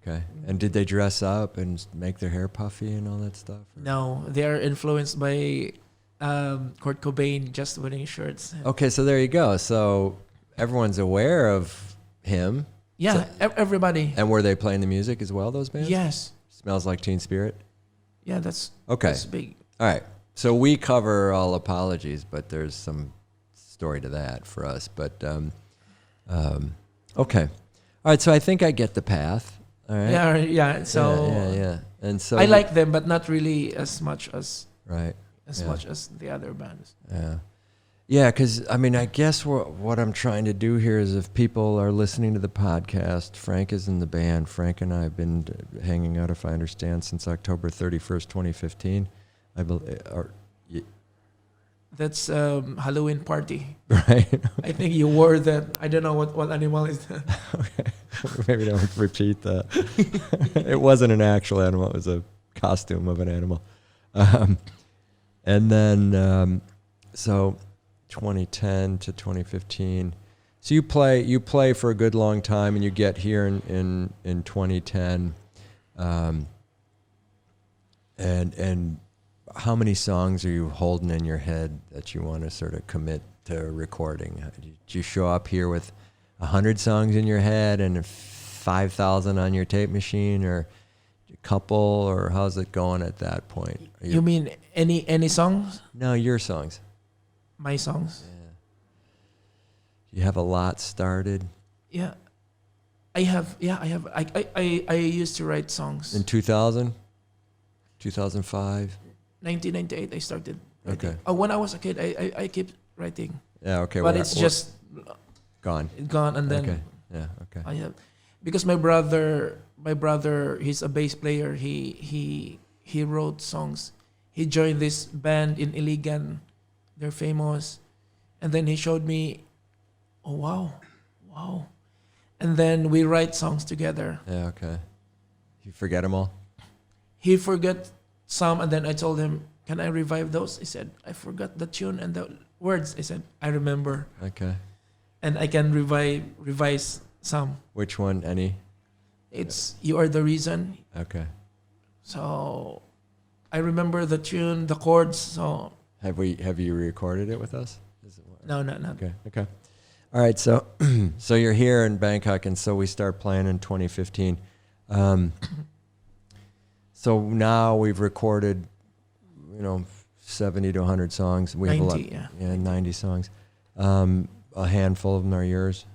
Okay. And did they dress up and make their hair puffy and all that stuff? or- No, they are influenced by Kurt Cobain, just wearing shirts. Okay, so there you go. So everyone's aware of him. Yeah, everybody. And were they playing the music as well, those bands? Yes. Smells Like Teen Spirit? Yeah, that's Okay. big. All right. So we cover all apologies, but there's some story to that for us. But, okay. All right, so I think I get the path. All right. Yeah. So Yeah. And so I like them, but not really as much as right. Yeah. much as the other bands. Yeah, because I guess what I'm trying to do here is, if people are listening to the podcast, Frank is in the band. Frank and I have been hanging out, if I understand, since October 31st, 2015. I believe, That's Halloween party. right? I think you wore that. I don't know what animal is that. Okay. Maybe don't repeat that. It wasn't an actual animal. It was a costume of an animal. And then, so 2010 to 2015. So you play for a good long time, and you get here in 2010. And how many songs are you holding in your head that you want to sort of commit to recording? Did you show up here with 100 songs in your head and 5,000 on your tape machine, or a couple, or how's it going at that point? You mean any songs? No, your songs. My songs? Yeah. You have a lot started Yeah. I have. I used to write songs. in 2000, 2005. 1998 I started writing. Okay. When I was a kid, I keep writing. Yeah. Okay. But it's just gone. gone, and then Okay. Yeah. Okay. I have, because my brother, he's a bass player. He wrote songs. He joined this band in Iligan. They're famous, and then he showed me. Oh wow, and then we write songs together. Yeah. Okay. You forget them all. He forgot some, and then I told him, "Can I revive those?" He said, "I forgot the tune and the words." I said, "I remember." Okay. And I can revise some. Which one? Any? It's "You Are the Reason." Okay. So I remember the tune, the chords. So Have you recorded it with us? no. Okay. All right. So so you're here in Bangkok, and so we start playing in 2015. So now we've recorded, 70 to 100 songs. We have 90, yeah. 90 songs. A handful of them are yours.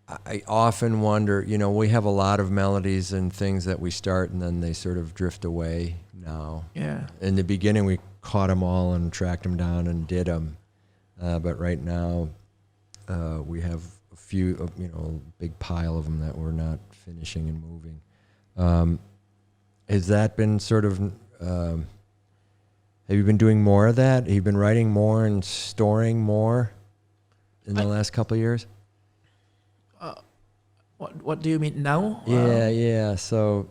I often wonder, we have a lot of melodies and things that we start and then they sort of drift away now. Yeah. In the beginning, we caught them all and tracked them down and did them. But right now, we have a few, big pile of them that we're not finishing and moving. Has that been sort of, have you been doing more of that? Have you been writing more and storing more in the last couple of years? What do you mean now? Yeah. So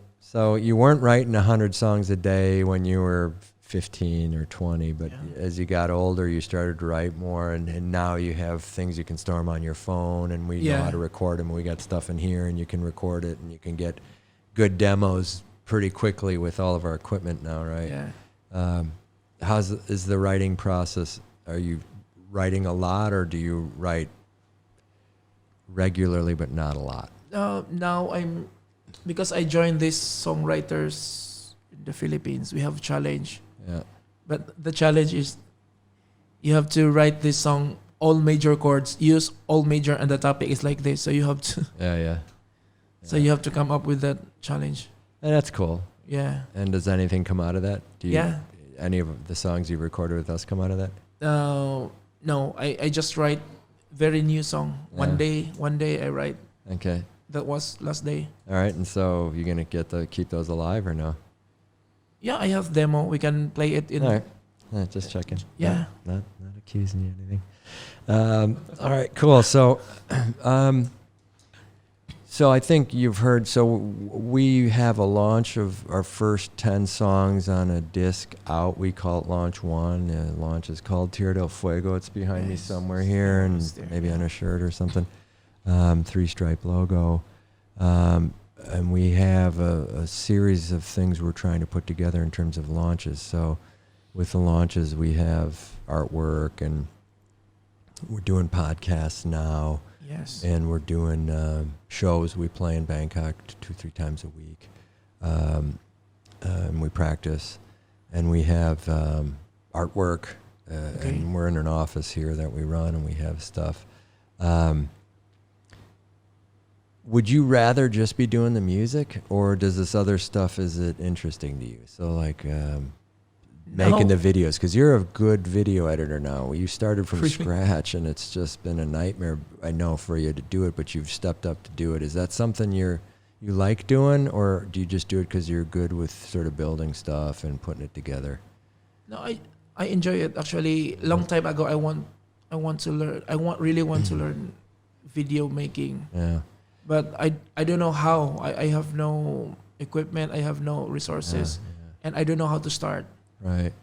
you weren't writing 100 songs a day when you were 15 or 20, but as you got older, you started to write more, and now you have things you can store them on your phone, and we know how to record them. We got stuff in here, and you can record it, and you can get good demos pretty quickly with all of our equipment now, right? Yeah. Is the writing process? Are you writing a lot, or do you write regularly but not a lot? Now because I joined these songwriters in the Philippines. We have a challenge. Yeah. But the challenge is you have to write this song all major chords, use all major, and the topic is like this. So you have to. Yeah. So you have to come up with that challenge. And that's cool. Yeah. And does anything come out of that? Any of the songs you recorded with us come out of that? No, I just write very new song. Yeah. One day I write. Okay. That was last day. All right. And so you're going to keep those alive or no? Yeah, I have demo. We can play it in. All right. Just checking. Yeah. Not accusing you of anything. All right, cool. So, so I think you've heard, so we have a launch of our first 10 songs on a disc out. We call it Launch 1. The launch is called Tierra del Fuego. It's behind me somewhere here, and maybe on a shirt or something. 3-stripe logo. And we have a series of things we're trying to put together in terms of launches. So with the launches, we have artwork, and we're doing podcasts now. Yes. And we're doing shows. We play in Bangkok 2-3 times a week. And we practice. And we have artwork. And we're in an office here that we run, and we have stuff. Would you rather just be doing the music, or does this other stuff, is it interesting to you? So like making the videos, because you're a good video editor now. You started from scratch, and it's just been a nightmare, I know, for you to do it, but you've stepped up to do it. Is that something you like doing, or do you just do it because you're good with sort of building stuff and putting it together? No, I enjoy it. Actually, long time ago, I want to learn. Really want to learn video making. Yeah. But I don't know how. I have no equipment. I have no resources, and I don't know how to start. Right.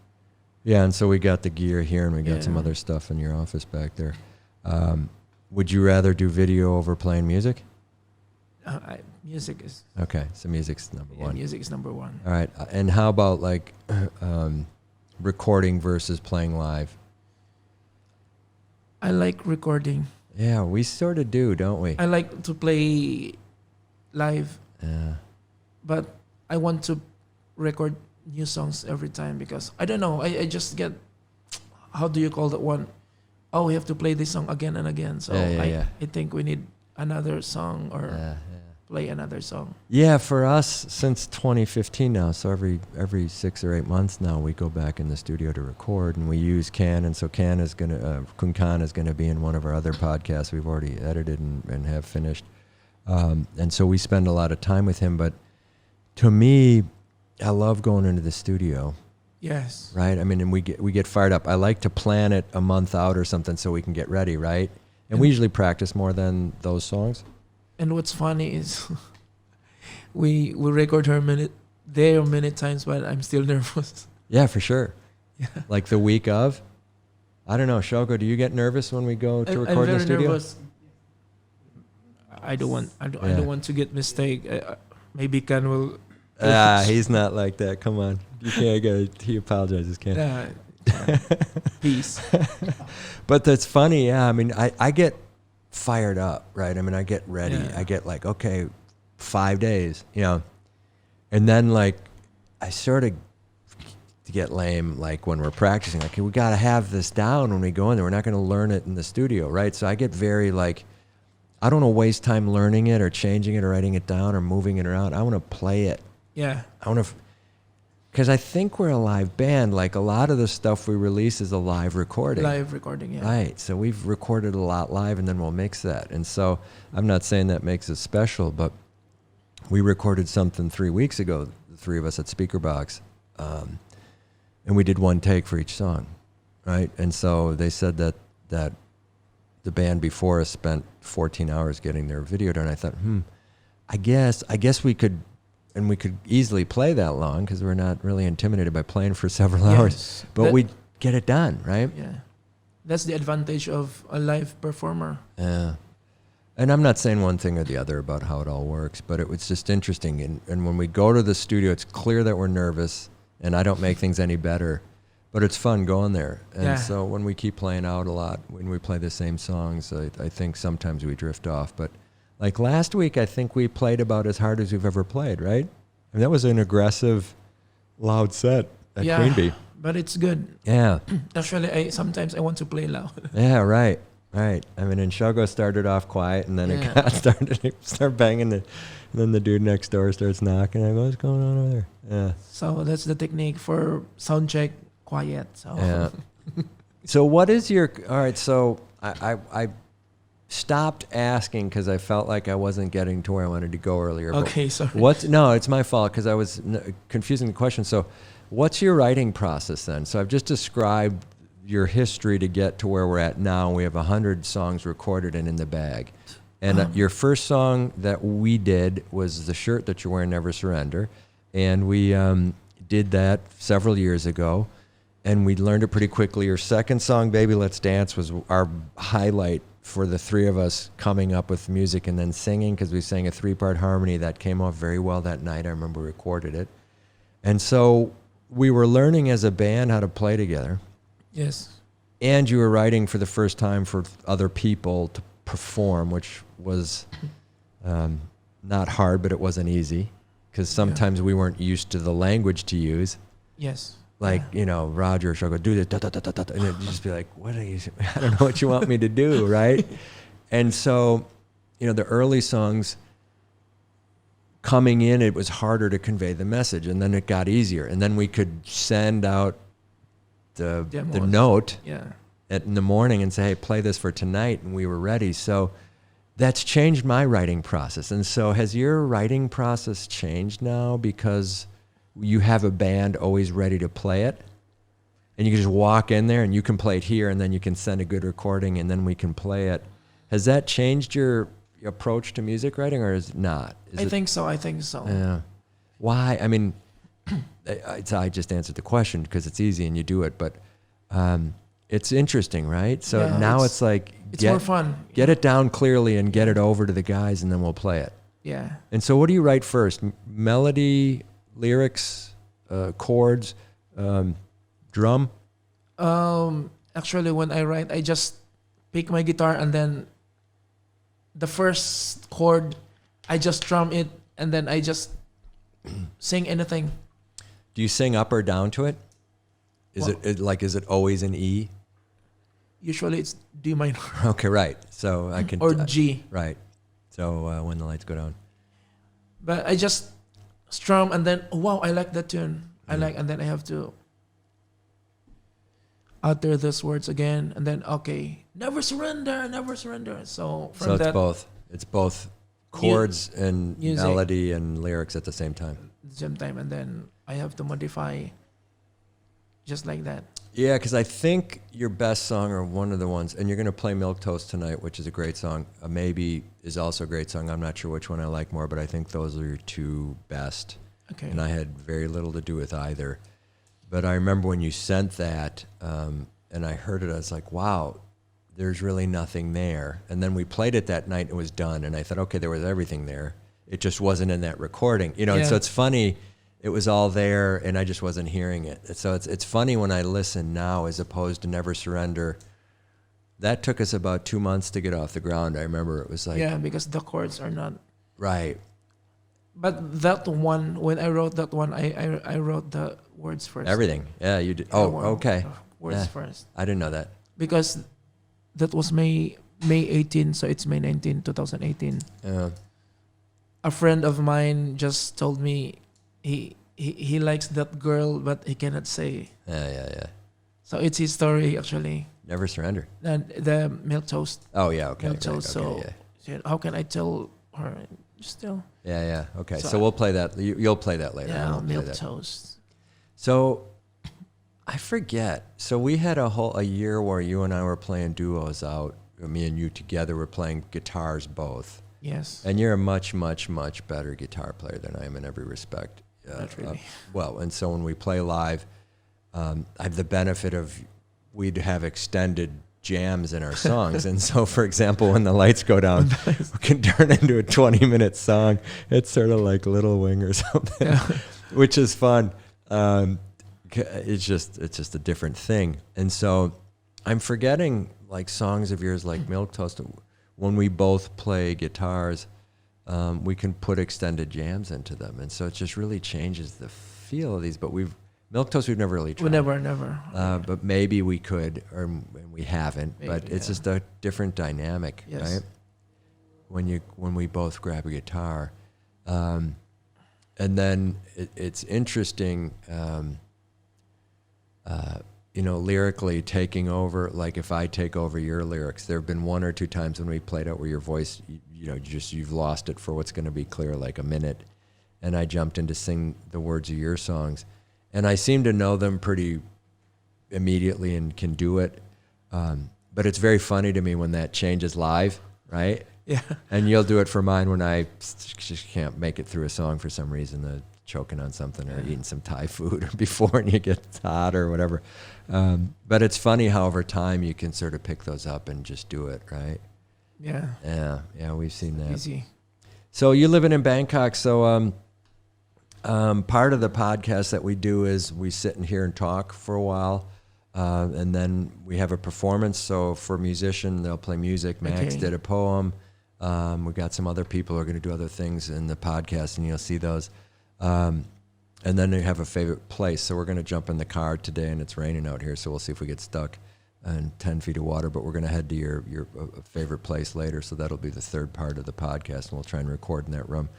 Yeah, and so we got the gear here, and we got some other stuff in your office back there. Would you rather do video over playing music? Music is okay. So music's number one. Music is number one. All right. And how about like recording versus playing live? I like recording. Yeah, we sort of do, don't we? I like to play live. Yeah. But I want to record new songs every time because I don't know. I just get, how do you call that one? Oh, we have to play this song again and again. So I think we need another song or play another song. Yeah, for us, since 2015 now, so every 6 or 8 months now, we go back in the studio to record, and we use Can, and so Can is going to, Kun Kan is going to be in one of our other podcasts we've already edited and have finished. And so we spend a lot of time with him, but to me, I love going into the studio. Yes. Right? I mean, and we get fired up. I like to plan it a month out or something so we can get ready, right? And we usually practice more than those songs. And what's funny is we record her many times, but I'm still nervous. Yeah, for sure. Yeah. Like the week of? I don't know, Shoko, do you get nervous when we go to record in the studio? Nervous. I don't want to get mistake. Maybe Kan will. He's not like that. Come on, you can't. He apologizes, Can. Peace. But that's funny. Yeah, I mean, I get fired up, right? I mean, I get ready. Yeah. I get like, okay, 5 days, and then like I sort of get lame like when we're practicing. Like, we got to have this down when we go in there. We're not going to learn it in the studio, right? So I get very like, I don't want to waste time learning it or changing it or writing it down or moving it around. I want to play it. Yeah. I want to, because I think we're a live band. Like a lot of the stuff we release is a live recording. Live recording, yeah. Right. So we've recorded a lot live and then we'll mix that. And so I'm not saying that makes it special, but we recorded something 3 weeks ago, the three of us at Speakerbox, and we did one take for each song, right? And so they said that the band before us spent 14 hours getting their video done. I thought, I guess we could, and we could easily play that long because we're not really intimidated by playing for several hours, but we get it done, right? Yeah. That's the advantage of a live performer. Yeah. And I'm not saying one thing or the other about how it all works, but it was just interesting. And when we go to the studio, it's clear that we're nervous, and I don't make things any better, but it's fun going there. And so when we keep playing out a lot, when we play the same songs, I think sometimes we drift off. But like last week, I think we played about as hard as we've ever played, right? And that was an aggressive, loud set at Queenbee. But it's good. Yeah. Actually, sometimes I want to play loud. Yeah, right. Right. I mean, and Shogo started off quiet, and then it got start banging, and then the dude next door starts knocking. I go, what's going on over there? Yeah. So that's the technique for sound check, quiet. So. Yeah. So what is your, all right, so I stopped asking because I felt like I wasn't getting to where I wanted to go earlier. Okay, sorry. No, it's my fault because I was confusing the question. So what's your writing process then? So I've just described your history to get to where we're at now. We have 100 songs recorded and in the bag. And your first song that we did was The Shirt That You're Wearing, Never Surrender. And we did that several years ago. And we learned it pretty quickly. Your second song, Baby Let's Dance, was our highlight for the three of us coming up with music and then singing, because we sang a 3-part harmony that came off very well that night. I remember we recorded it. And so we were learning as a band how to play together. Yes. And you were writing for the first time for other people to perform, which was not hard, but it wasn't easy because sometimes we weren't used to the language to use. Yes. Like, you know, Roger or go do this, da, da, da, da, da, and it'd just be like, what are you, I don't know what you want me to do, right? And so, you know, the early songs coming in, it was harder to convey the message, and then it got easier. And then we could send out the note in the morning and say, hey, play this for tonight, and we were ready. So that's changed my writing process. And so has your writing process changed now because you have a band always ready to play it, and you can just walk in there and you can play it here, and then you can send a good recording and then we can play it? Has that changed your approach to music writing, or is it not? I think so. Yeah. Why? I mean, I just answered the question because it's easy and you do it, but it's interesting, right? So now it's like, it's more fun. Get it down clearly and get it over to the guys, and then we'll play it. Yeah. And so what do you write first? Melody, lyrics, chords, drum? Actually, when I write, I just pick my guitar, and then the first chord, I just drum it, and then I just sing anything. Do you sing up or down to it? Is it always an E? Usually it's D minor. Okay, right. So I can... Or G. Right. So when the lights go down. But I just strum, and then, oh, wow, I like that tune. And then I have to utter those words again, and then, okay, never surrender, never surrender. So from it's both. It's both chords and music, melody and lyrics at the same time. And then I have to modify just like that. Yeah, because I think your best song, or one of the ones, and you're going to play Milquetoast tonight, which is a great song. Maybe is also a great song. I'm not sure which one I like more, but I think those are your two best. Okay. And I had very little to do with either. But I remember when you sent that, and I heard it, I was like, wow, there's really nothing there. And then we played it that night, and it was done. And I thought, okay, there was everything there. It just wasn't in that recording. You know, and so it's funny. It was all there, and I just wasn't hearing it. So it's funny when I listen now as opposed to Never Surrender. That took us about 2 months to get off the ground. I remember it was like... Yeah, because the chords are not... Right. But that one, when I wrote that one, I wrote the words first. Everything. Yeah, you did. Oh, okay. Words first. I didn't know that. Because that was my May 18, so it's May 19, 2018. Yeah. A friend of mine just told me he likes that girl, but he cannot say. Yeah. So it's his story actually. Never surrender. And the Milquetoast. Oh yeah, okay. Milquetoast. So yeah. he said, how can I tell her? Still. Yeah. Okay. So So we'll play that. You'll play that later. I Yeah, won't play that. Milquetoast. So I forget. So we had a year where you and I were playing duos out. Me and you together were playing guitars both. Yes. And you're a much better guitar player than I am in every respect. Not really. Well, and so when we play live, I have the benefit of we'd have extended jams in our songs. And so, for example, when the lights go down, we can turn into a 20-minute song. It's sort of like Little Wing or something, which is fun. It's just a different thing. And so I'm forgetting like songs of yours like Milquetoast. When we both play guitars, we can put extended jams into them. And so it just really changes the feel of these. But Milquetoast we've never really tried. Never. But maybe we could, or we haven't. Maybe, but it's just a different dynamic, Yes. right? When we both grab a guitar, and then it's interesting, lyrically taking over. Like if I take over your lyrics, there have been one or two times when we played out where your voice, you've lost it for what's going to be clear, like a minute, and I jumped in to sing the words of your songs. And I seem to know them pretty immediately and can do it. But it's very funny to me when that changes live, right? Yeah. And you'll do it for mine when I just can't make it through a song for some reason, choking on something or eating some Thai food or before and you get hot or whatever. But it's funny how over time you can sort of pick those up and just do it, right? Yeah. Yeah, we've seen that. Easy. So you're living in Bangkok, so... part of the podcast that we do is we sit in here and talk for a while, and then we have a performance. So for a musician, they'll play music. Max Okay. did a poem. We got some other people who are going to do other things in the podcast, and you'll see those. And then they have a favorite place. So we're going to jump in the car today, and it's raining out here, so we'll see if we get stuck in 10 feet of water. But we're going to head to your favorite place later, so that'll be the third part of the podcast, and we'll try and record in that room.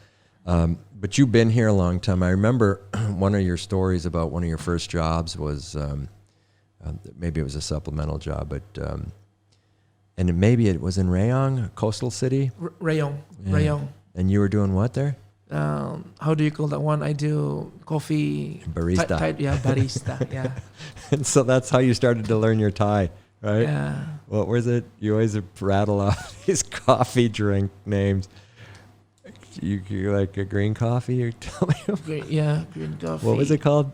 But you've been here a long time. I remember one of your stories about one of your first jobs was, maybe it was a supplemental job, but, and maybe it was in Rayong, a coastal city. Rayong. Yeah. Rayong. And you were doing what there? How do you call that one? I do coffee. Barista. Barista. Yeah. And so that's how you started to learn your Thai, right? Yeah. What was it? You always rattle off these coffee drink names. You like a green coffee? Or tell me. Green coffee. What was it called?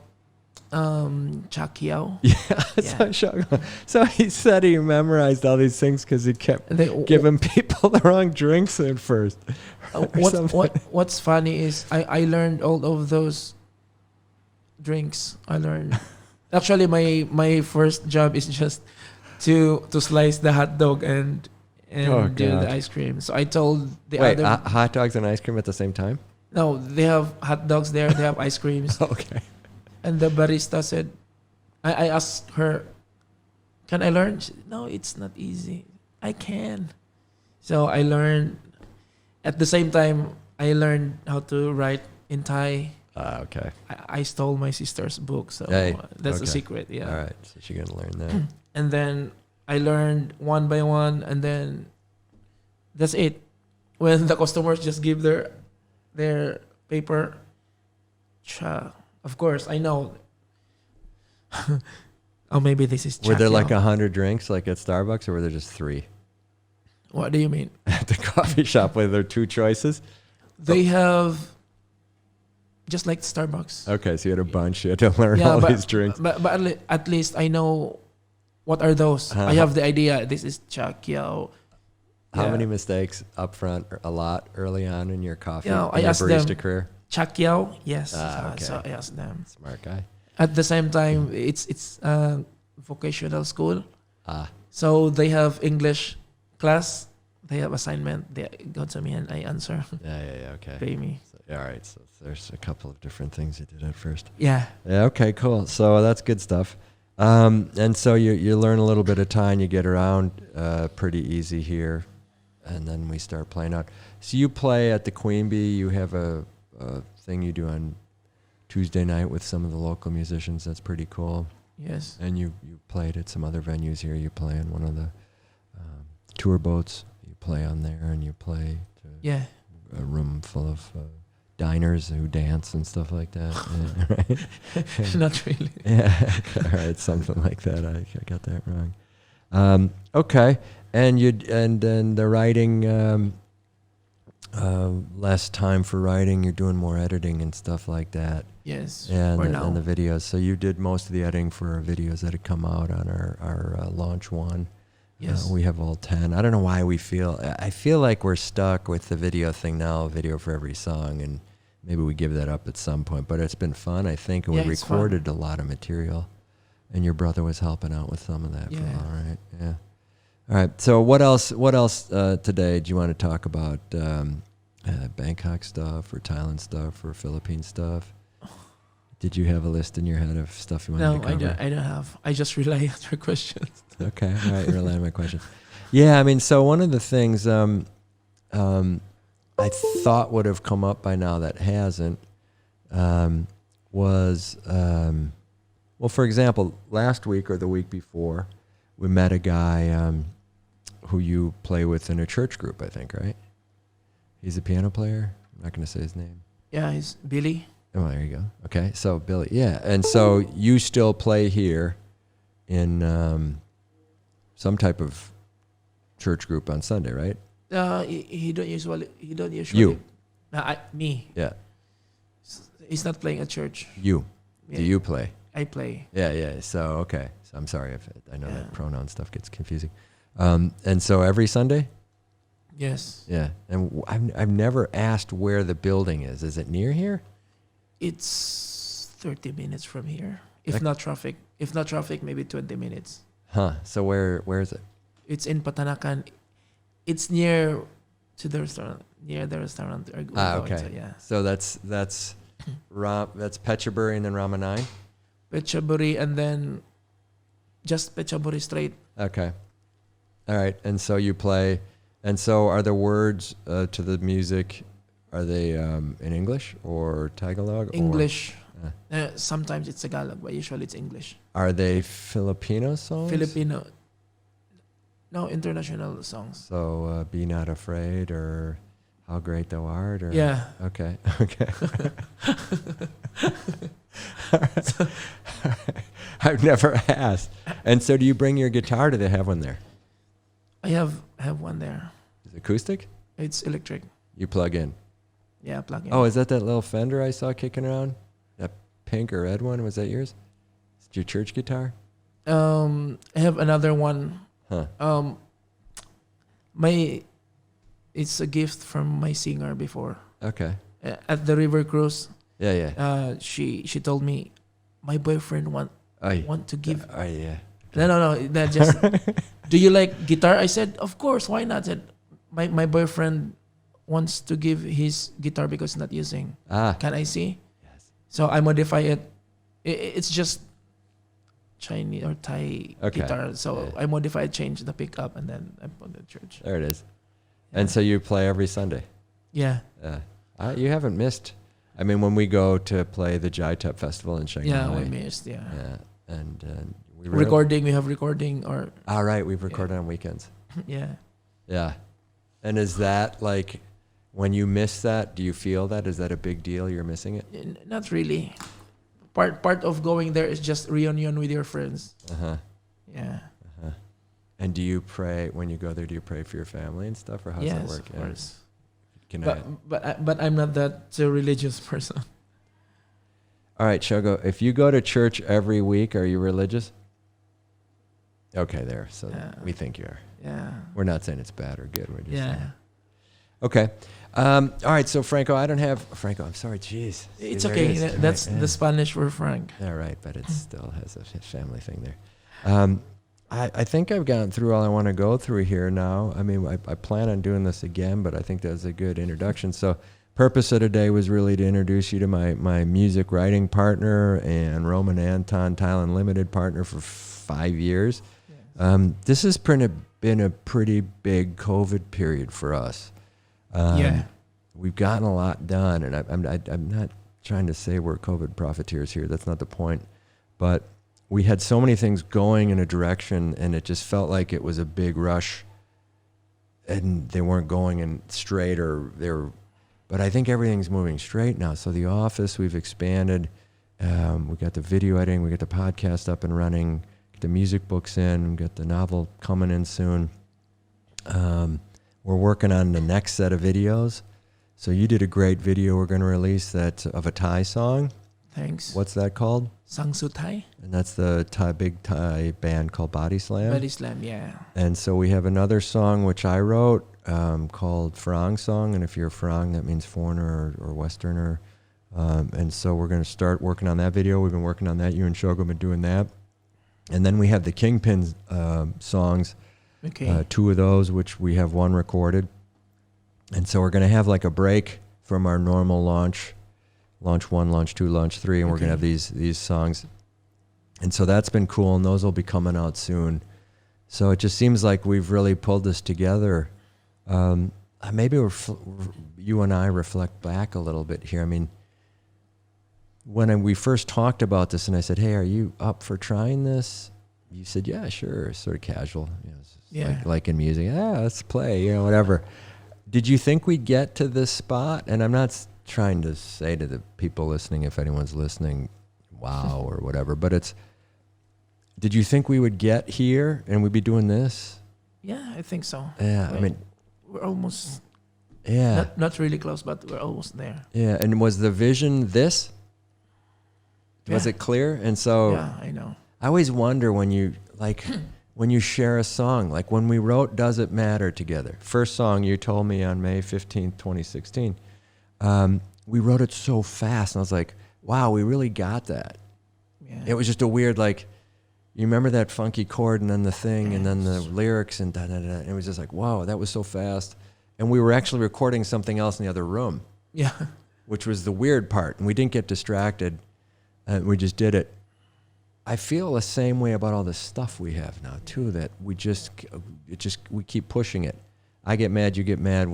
Chakiao. Yeah. So he said he memorized all these things because he kept giving people the wrong drinks at first. What's funny is I learned all of those drinks. I learned. Actually, my first job is just to slice the hot dog and do the ice cream. So I told the other... hot dogs and ice cream at the same time? No, they have hot dogs there. They have ice creams. Okay. And the barista said, I asked her, can I learn? She said, no, it's not easy. I can. So I learned. At the same time, I learned how to write in Thai. Okay. I stole my sister's book. So that's a secret. Yeah. All right. So she's going to learn that. And then I learned one by one, and then that's it. When the customers just give their paper, of course I know. Oh, maybe this is. Were there like 100 drinks like at Starbucks, or were there just 3? What do you mean? At the coffee shop, were there 2 choices? They have just like Starbucks. Okay, so you had a bunch. You had to learn all these drinks. But at least I know what are those. I have the idea. This is Chakiao. How many mistakes up front? A lot early on in your coffee I your asked barista them, career? Chakiao? Yes. Okay. So I asked them. Smart guy. At the same time, it's vocational school. So they have English class. They have assignment. They go to me and I answer. Yeah. Okay. Pay me. So, all right. So there's a couple of different things you did at first. Yeah. Yeah. Okay. Cool. So that's good stuff. And so you learn a little bit of Thai and you get around pretty easy here. And then we start playing out. So you play at the Queen Bee. You have a thing you do on Tuesday night with some of the local musicians. That's pretty cool. Yes. And you played at some other venues here. You play on one of the tour boats. You play on there, and you play to Yeah. a room full of diners who dance and stuff like that. Yeah, right? Not really. Yeah, all right, something like that. I got that wrong. Okay, and then the writing. Less time for writing. You're doing more editing and stuff like that. Yes. And for now. and the videos. So you did most of the editing for our videos that had come out on our launch one. Yes. We have all 10. I don't know why I feel like we're stuck with the video thing now, a video for every song, and maybe we give that up at some point. But it's been fun, I think, and Yeah, we it's fun. recorded a lot of material. And your brother was helping out with some of that for a Yeah. while, right? Yeah. All right. So what else today do you want to talk about? Bangkok stuff or Thailand stuff or Philippine stuff? Did you have a list in your head of stuff you wanted No, to cover? I don't have. I just rely on your questions. Okay. All right. You're relying on my question. Yeah. I mean, so one of the things I thought would have come up by now that hasn't was, well, for example, last week or the week before, we met a guy who you play with in a church group, I think, right? He's a piano player. I'm not going to say his name. Yeah, it's Billy. Oh, there you go. Okay, so Billy, yeah. And so you still play here in some type of church group on Sunday, right? He don't usually. You. Me. Yeah, He's not playing at church. you. Yeah, Do you play? I play. Yeah. So, okay. So I'm sorry if I know Yeah. that pronoun stuff gets confusing. And so every Sunday? Yes. Yeah. And I've never asked where the building is. Is it near here? It's 30 minutes from here. If Like- not traffic. If not traffic, maybe 20 minutes. Huh. So where is it? It's in Patanakan. It's near to the restaurant. Near the restaurant. we're going Okay. to, yeah. So that's Pechaburi and then Rama 9? Pechaburi and then just Pechaburi straight. Okay. All right. And so you play. And so are the words to the music, are they in English or Tagalog? English. Uh. Sometimes it's Tagalog, but usually it's English. Are they Filipino songs? Filipino. No, international songs. So Be Not Afraid or How Great Thou Art? Or, Yeah. Okay. I've never asked. And so do you bring your guitar? Do they have one there? I have one there. Is it acoustic? It's electric. You plug in. Yeah, plug in. Oh, is that little Fender I saw kicking around? That pink or red one? Was that yours? Is it your church guitar? I have another one. Huh. It's a gift from my singer before. Okay. At the river cruise, Yeah. she told me, my boyfriend want to give. Oh, yeah. No. That just. Do you like guitar? I said, of course. Why not? I said, my boyfriend wants to give his guitar because he's not using. Can I see? Yes. So I modify it. It's just Chinese or Thai Okay. guitar. So Yeah. I modified, changed the pickup, and then I put the church. There it is. And so you play every Sunday? Yeah. You haven't missed. I mean, when we go to play the Jai Tep Festival in Shanghai. Yeah, we missed. Yeah. Yeah. And we Recording. We have recording or All right. We've recorded on weekends. yeah. Yeah. And is that like, when you miss that, do you feel that? Is that a big deal? You're missing it? Not really. Part of going there is just reunion with your friends. Uh-huh. Yeah. And do you pray, when you go there, do you pray for your family and stuff? Or how does that Yes, work? of course. Can I, But I'm not that religious person. all right, Shogo, if you go to church every week, are you religious? Okay, there. So Yeah. we think you are. Yeah. We're not saying it's bad or good. We're just saying. Yeah. Okay. All right. So Franco, I'm sorry. Jeez. See, It's there okay. it is. That's Right, yeah. the Spanish for Frank. Yeah, right. But it still has a family thing there. I think I've gotten through all I want to go through here now. I mean, I plan on doing this again, but I think that's a good introduction. So purpose of today was really to introduce you to my music writing partner and Roman Anton Thailand Limited partner for 5 years. Yes. This has been a pretty big COVID period for us. We've gotten a lot done, and I'm not trying to say we're COVID profiteers here. That's not the point. But we had so many things going in a direction, and it just felt like it was a big rush, and they weren't going in straight, but I think everything's moving straight now. So the office, we've expanded. We got the video editing, we got the podcast up and running, get the music books in, we got the novel coming in soon. We're working on the next set of videos. So you did a great video we're going to release of a Thai song. Thanks. What's that called? Sang Su Thai. And that's the big Thai band called Body Slam. Body Slam, yeah. And so we have another song which I wrote called Frank Song. And if you're a Frank, that means foreigner or Westerner. And so we're going to start working on that video. We've been working on that. You and Shogo have been doing that. And then we have the Kingpin songs. Okay. 2 of those, which we have 1 recorded. And so we're going to have like a break from our normal launch 1, launch 2, launch 3, and we're going to have these songs. And so that's been cool, and those will be coming out soon. So it just seems like we've really pulled this together. Maybe you and I reflect back a little bit here. I mean, when we first talked about this, and I said, "Hey, are you up for trying this?" You said, "Yeah, sure." Sort of casual, like in music. Let's play, whatever. Did you think we'd get to this spot? And I'm not trying to say to the people listening, if anyone's listening, wow or whatever, but did you think we would get here and we'd be doing this? Yeah, I think so. Yeah, I mean, we're almost. Yeah. Not really close, but we're almost there. Yeah, and was the vision this? Was it clear? And so. Yeah, I know. I always wonder when you when you share a song, like when we wrote Does It Matter together, first song you told me on May 15th, 2016, we wrote it so fast, and I was like, wow, we really got that. Yeah. It was just a weird, you remember that funky chord and then the thing and then the lyrics and da-da-da. It was just like, wow, that was so fast. And we were actually recording something else in the other room. Yeah. Which was the weird part. And we didn't get distracted. We just did it. I feel the same way about all the stuff we have now too, that we keep pushing it. I get mad, you get mad.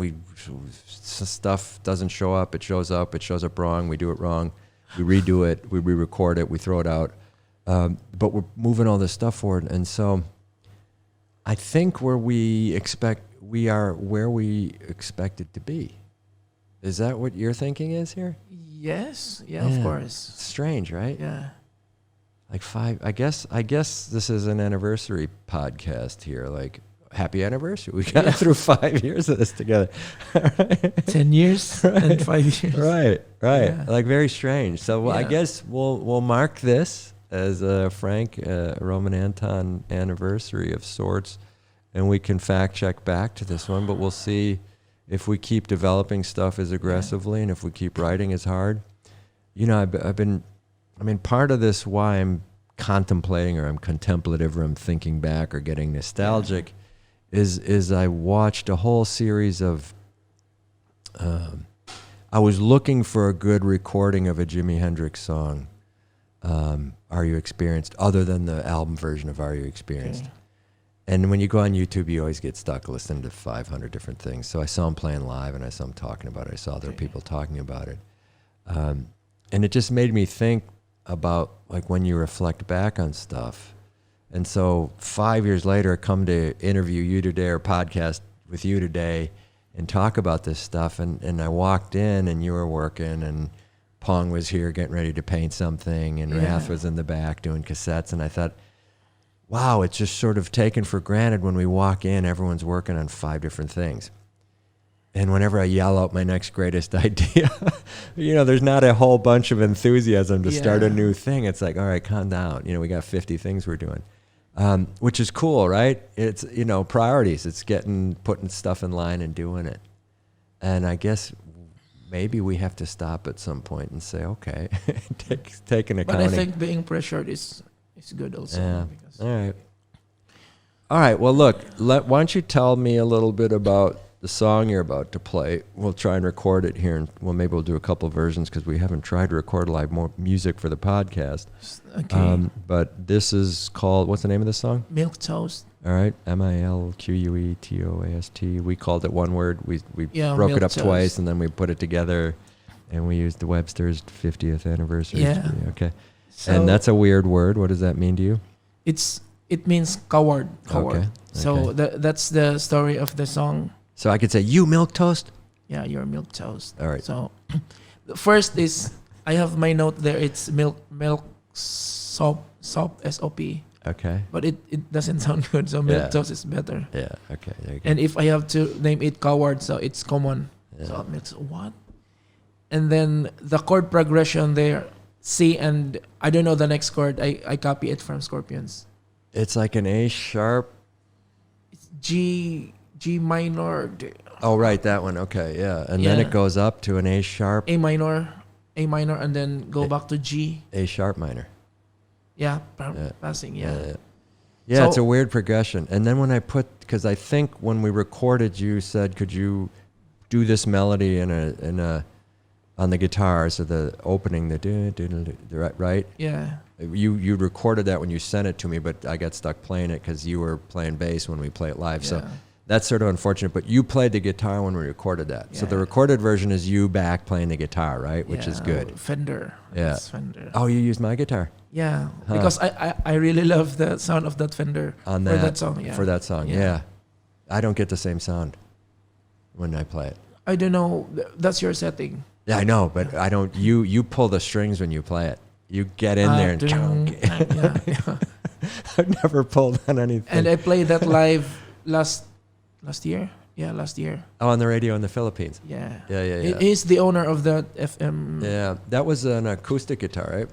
Stuff doesn't show up. It shows up wrong. We do it wrong. We redo it. We re-record it. We throw it out. But we're moving all this stuff forward. And so I think we are where we expect it to be. Is that what your thinking is here? Yes. Yeah, of course. It's strange, right? Yeah. Like 5, I guess this is an anniversary podcast here. Happy anniversary. We got through 5 years of this together. 10 years and 5 years. Right. Yeah. Very strange. So I guess we'll mark this as a Roman Anton anniversary of sorts, and we can fact check back to this one, but we'll see if we keep developing stuff as aggressively and if we keep writing as hard. Part of this why I'm contemplating or I'm contemplative or I'm thinking back or getting nostalgic is I watched a whole series of I was looking for a good recording of a Jimi Hendrix song, Are You Experienced, other than the album version of Are You Experienced. Okay. And when you go on YouTube, you always get stuck listening to 500 different things. So I saw him playing live and I saw him talking about it. I saw other people talking about it. And it just made me think about when you reflect back on stuff. And so 5 years later, I come to interview you today or podcast with you today and talk about this stuff. And I walked in and you were working and Pong was here getting ready to paint something and Rath was in the back doing cassettes. And I thought, wow, it's just sort of taken for granted when we walk in, everyone's working on 5 different things. And whenever I yell out my next greatest idea, there's not a whole bunch of enthusiasm to start a new thing. It's like, all right, calm down. We got 50 things we're doing, which is cool, right? It's, priorities. It's putting stuff in line and doing it. And I guess maybe we have to stop at some point and say, okay, take an accounting. But I think being pressured is good also. Yeah. All right. Well, look, why don't you tell me a little bit about the song you're about to play. We'll try and record it here, and maybe we'll do a couple versions because we haven't tried to record live more music for the podcast. Okay. But this is called, what's the name of this song? Milquetoast. All right, Milquetoast. We called it one word. We Yeah, broke it up Milquetoast. twice, and then we put it together, and we used the Webster's 50th anniversary. Yeah. Okay. So And that's a weird word. What does that mean to you? it means coward. Okay. So that's the story of the song. So I could say, you milk toast? Yeah, you're Milquetoast. All right. So the first is I have my note there. It's milk sop SOP. Okay. But it doesn't sound good. So Yeah. Milquetoast is better. Yeah. Okay. There you go. And if I have to name it coward, so it's common. Yeah. So what? And then the chord progression there, C, and I don't know the next chord. I copy it from Scorpions. It's like an A sharp. It's G minor, Oh, right. That one. Okay. Yeah. And then Yeah. it goes up to an A sharp, A minor, and then go back to G. A sharp minor. Yeah, Yeah. passing. Yeah. Yeah. Yeah, So- it's a weird progression. And then when I because I think when we recorded, you said, could you do this melody on the guitar, so the opening, right? Yeah. You recorded that when you sent it to me, but I got stuck playing it because you were playing bass when we play it live. So Yeah. that's sort of unfortunate. But you played the guitar when we recorded that. So the Yeah. recorded version is you back playing the guitar, right? Which is Yeah, good. Fender. Yeah. It's Fender. Oh, you used my guitar Yeah, Huh. because I really love the sound of that Fender on for that, that song. Yeah. For that song, Yeah. yeah. I don't get the same sound when I play it. I don't know. That's your setting. Yeah, I know, but I don't. You pull the strings when you play it. You get in there and yeah. I've never pulled on anything. And I played that live last year. Yeah, last year. Oh, on the radio in the Philippines. Yeah. Yeah. He's the owner of that FM. Yeah, that was an acoustic guitar, right?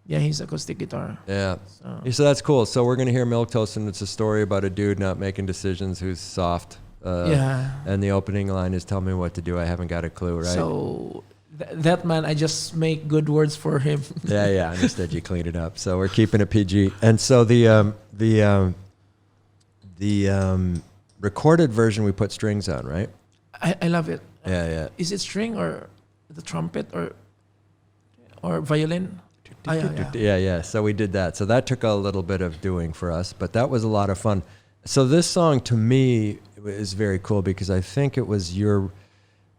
Yeah, he's acoustic guitar. Yeah. So. So that's cool. So we're gonna hear Milquetoast, and it's a story about a dude not making decisions who's soft. Yeah. And the opening line is, "Tell me what to do. I haven't got a clue." Right. So that man, I just make good words for him. Yeah. Understood. You cleaned it up. So we're keeping it PG. And so the recorded version we put strings on, right? I love it. Yeah. Is it string or the trumpet or violin? Yeah. So we did that. So that took a little bit of doing for us, but that was a lot of fun. So this song to me is very cool because I think it was your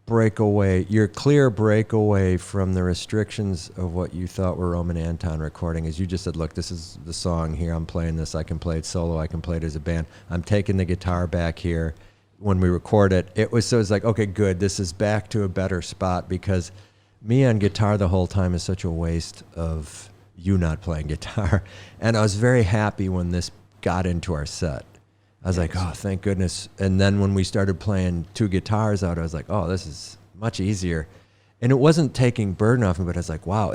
clear breakaway from the restrictions of what you thought were Roman Anton recording. As you just said, look, this is the song here. I'm playing this. I can play it solo. I can play it as a band. I'm taking the guitar back here. When we record it, it was like, okay, good. This is back to a better spot because me on guitar the whole time is such a waste of you not playing guitar. And I was very happy when this got into our set. I was like, oh, thank goodness. And then when we started playing two guitars out, I was like, oh, this is much easier. And it wasn't taking burden off me, but I was like, wow,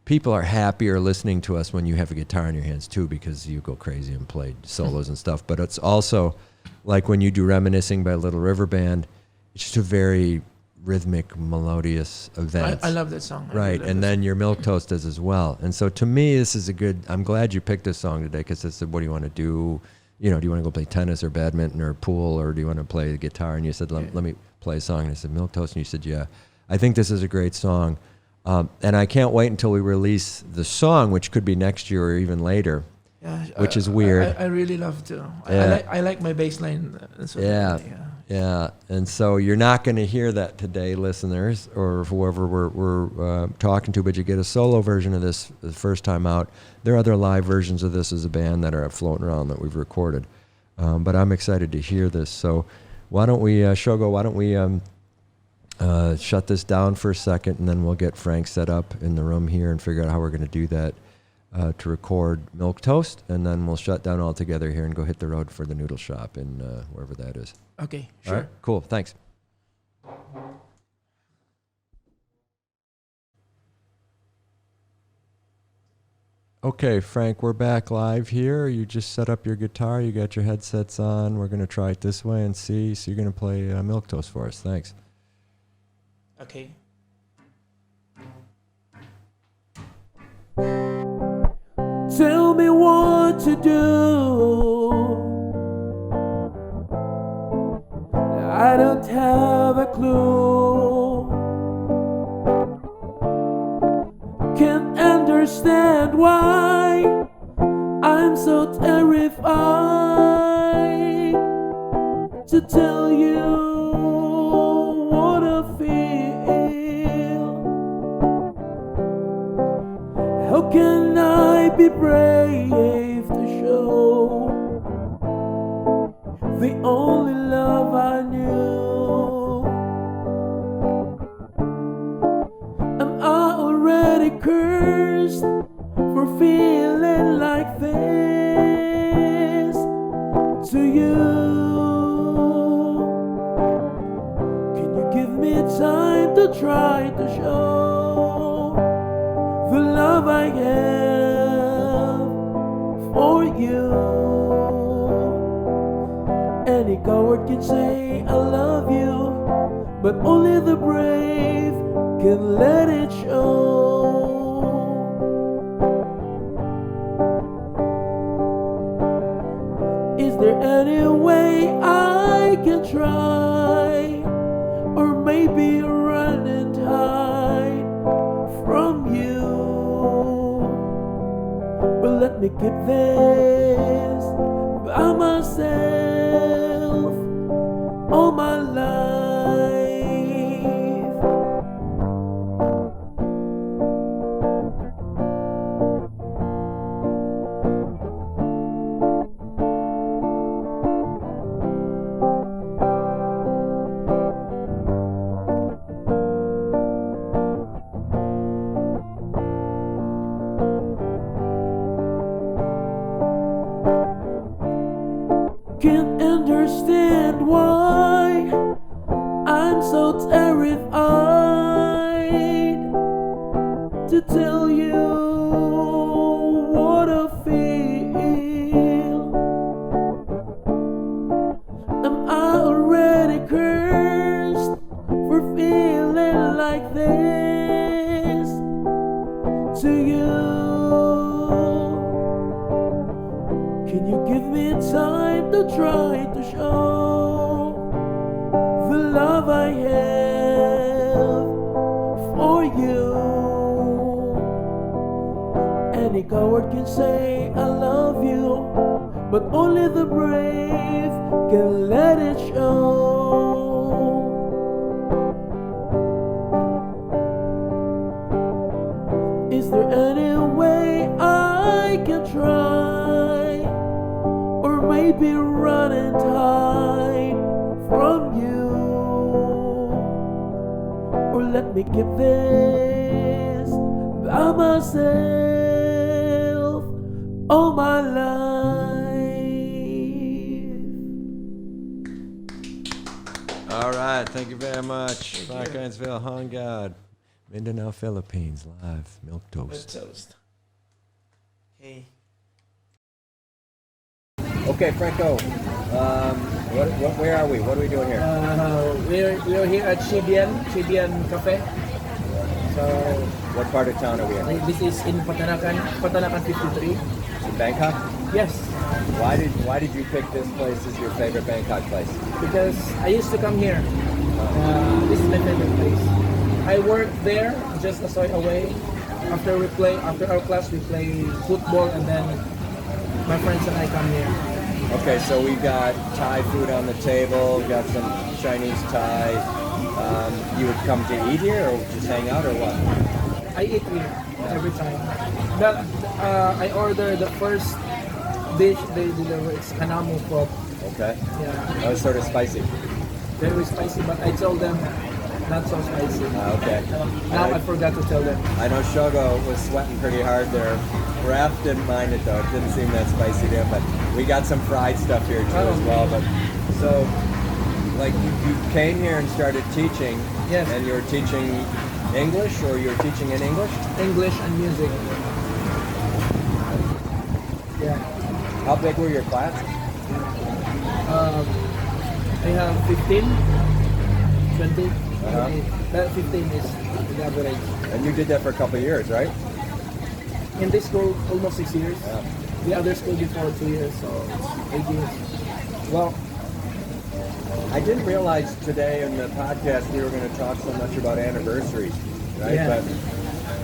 people are happier listening to us when you have a guitar in your hands too, because you go crazy and play solos and stuff. But it's also like when you do Reminiscing by Little River Band, it's just a very rhythmic, melodious event. I love that song. Right, and then your Milquetoast does as well. And so to me, this is I'm glad you picked this song today because it's what do you want to do? Do you want to go play tennis or badminton or pool, or do you want to play the guitar? And you said, let me play a song. And I said, Milquetoast. And you said, yeah. I think this is a great song. And I can't wait until we release the song, which could be next year or even later, which is weird. I really love to. Yeah. I like my bass line. Yeah. And so you're not going to hear that today, listeners, or whoever we're talking to, but you get a solo version of this the first time out. There are other live versions of this as a band that are floating around that we've recorded. But I'm excited to hear this. So why don't we, Shogo, shut this down for a second, and then we'll get Frank set up in the room here and figure out how we're going to do that to record Milquetoast, and then we'll shut down altogether here and go hit the road for the noodle shop in wherever that is. Okay, All sure. right, cool. Thanks. Okay, Frank, we're back live here. You just set up your guitar. You got your headsets on. We're going to try it this way and see. So you're going to play Milquetoast for us. Thanks. Okay. Tell me what to do. I don't have clue. Can't understand why I'm so terrified to tell you what I feel. How can I be brave to show the only love I knew? Am I already cursed for feeling like this to you? Can you give me time to try to show the love I have for you? Any coward can say I love you, but only the brave can let it show. Is there any way I can try, or maybe run and hide from you? But let me keep this by myself all my life. Can't understand why I'm so terrified to tell you what I feel. Am I already cursed for feeling like this to you? Can you give me time to try to show the love I have for you? Any coward can say I love you, but only the brave can let it show. Is there any way I can try, or maybe run and hide from you? Or let me keep this by myself all my life. All right, thank you very much. Frankeins, Ville, Jangad, Mindanao, Philippines, live, Milquetoast. Toast. Hey. Okay, Franco, where are we? What are we doing here? We're here at Chebien Cafe. So What part of town are we in? this is in Patanakan 53. In Bangkok? Yes, Why did you pick this place as your favorite Bangkok place? because I used to come here. This is my favorite place. I work there just a side away. After our class, we play football, and then my friends and I come here. Okay, so we got Thai food on the table, we got some Chinese Thai. You would come to eat here or just hang out or what? I eat here every time. But I order the first dish they deliver. It's kanamu pork. Okay. Yeah, That was sort of spicy. very spicy. But I told them not so spicy. Okay. Now I forgot to tell them. I know Shogo was sweating pretty hard there. Raph didn't mind it though. It didn't seem that spicy to him, but we got some fried stuff here too as well. But so, like you came here and started teaching, Yes. and you were teaching English, or you were teaching in English? English and music. Yeah. How big were your class? I have 15, 20, Uh-huh. 28. That 15 is the average. And you did that for a couple of years, right? In this school, almost 6 years. Yeah. The other school before 2 years, so it's 8 years. Well, I didn't realize today in the podcast we were going to talk so much about anniversaries, right? Yeah. But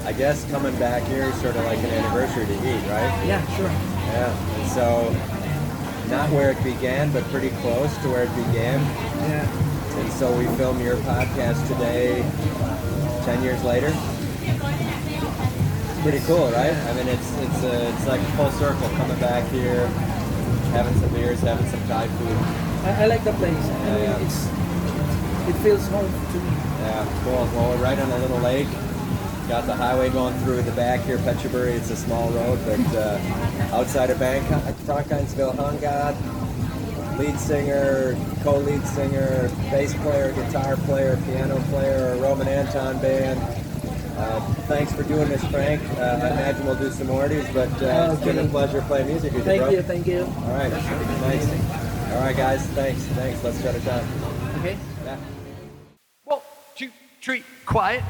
I guess coming back here is sort of like an anniversary to eat, right? Yeah, sure. Yeah. And so, not where it began, but pretty close to where it began. Yeah. And so we film your podcast today, 10 years later. Pretty cool, right? I mean, it's like full circle, coming back here, having some beers, having some Thai food. I like the place. I mean, Yeah. it feels home to me. Yeah, cool. Well, we're right on a little lake. Got the highway going through the back here, Petchabury. It's a small road, but outside of Bangkok, Frankeins, Ville, Jangad, lead singer, co-lead singer, bass player, guitar player, piano player, Roman Anton Band. Thanks for doing this, Frank. I imagine we'll do some more of these, but it's been a pleasure playing music with you, bro. Thank you. All right, nice. All right, guys, thanks. Let's shut it down. Okay. Yeah. 1, 2, 3, quiet.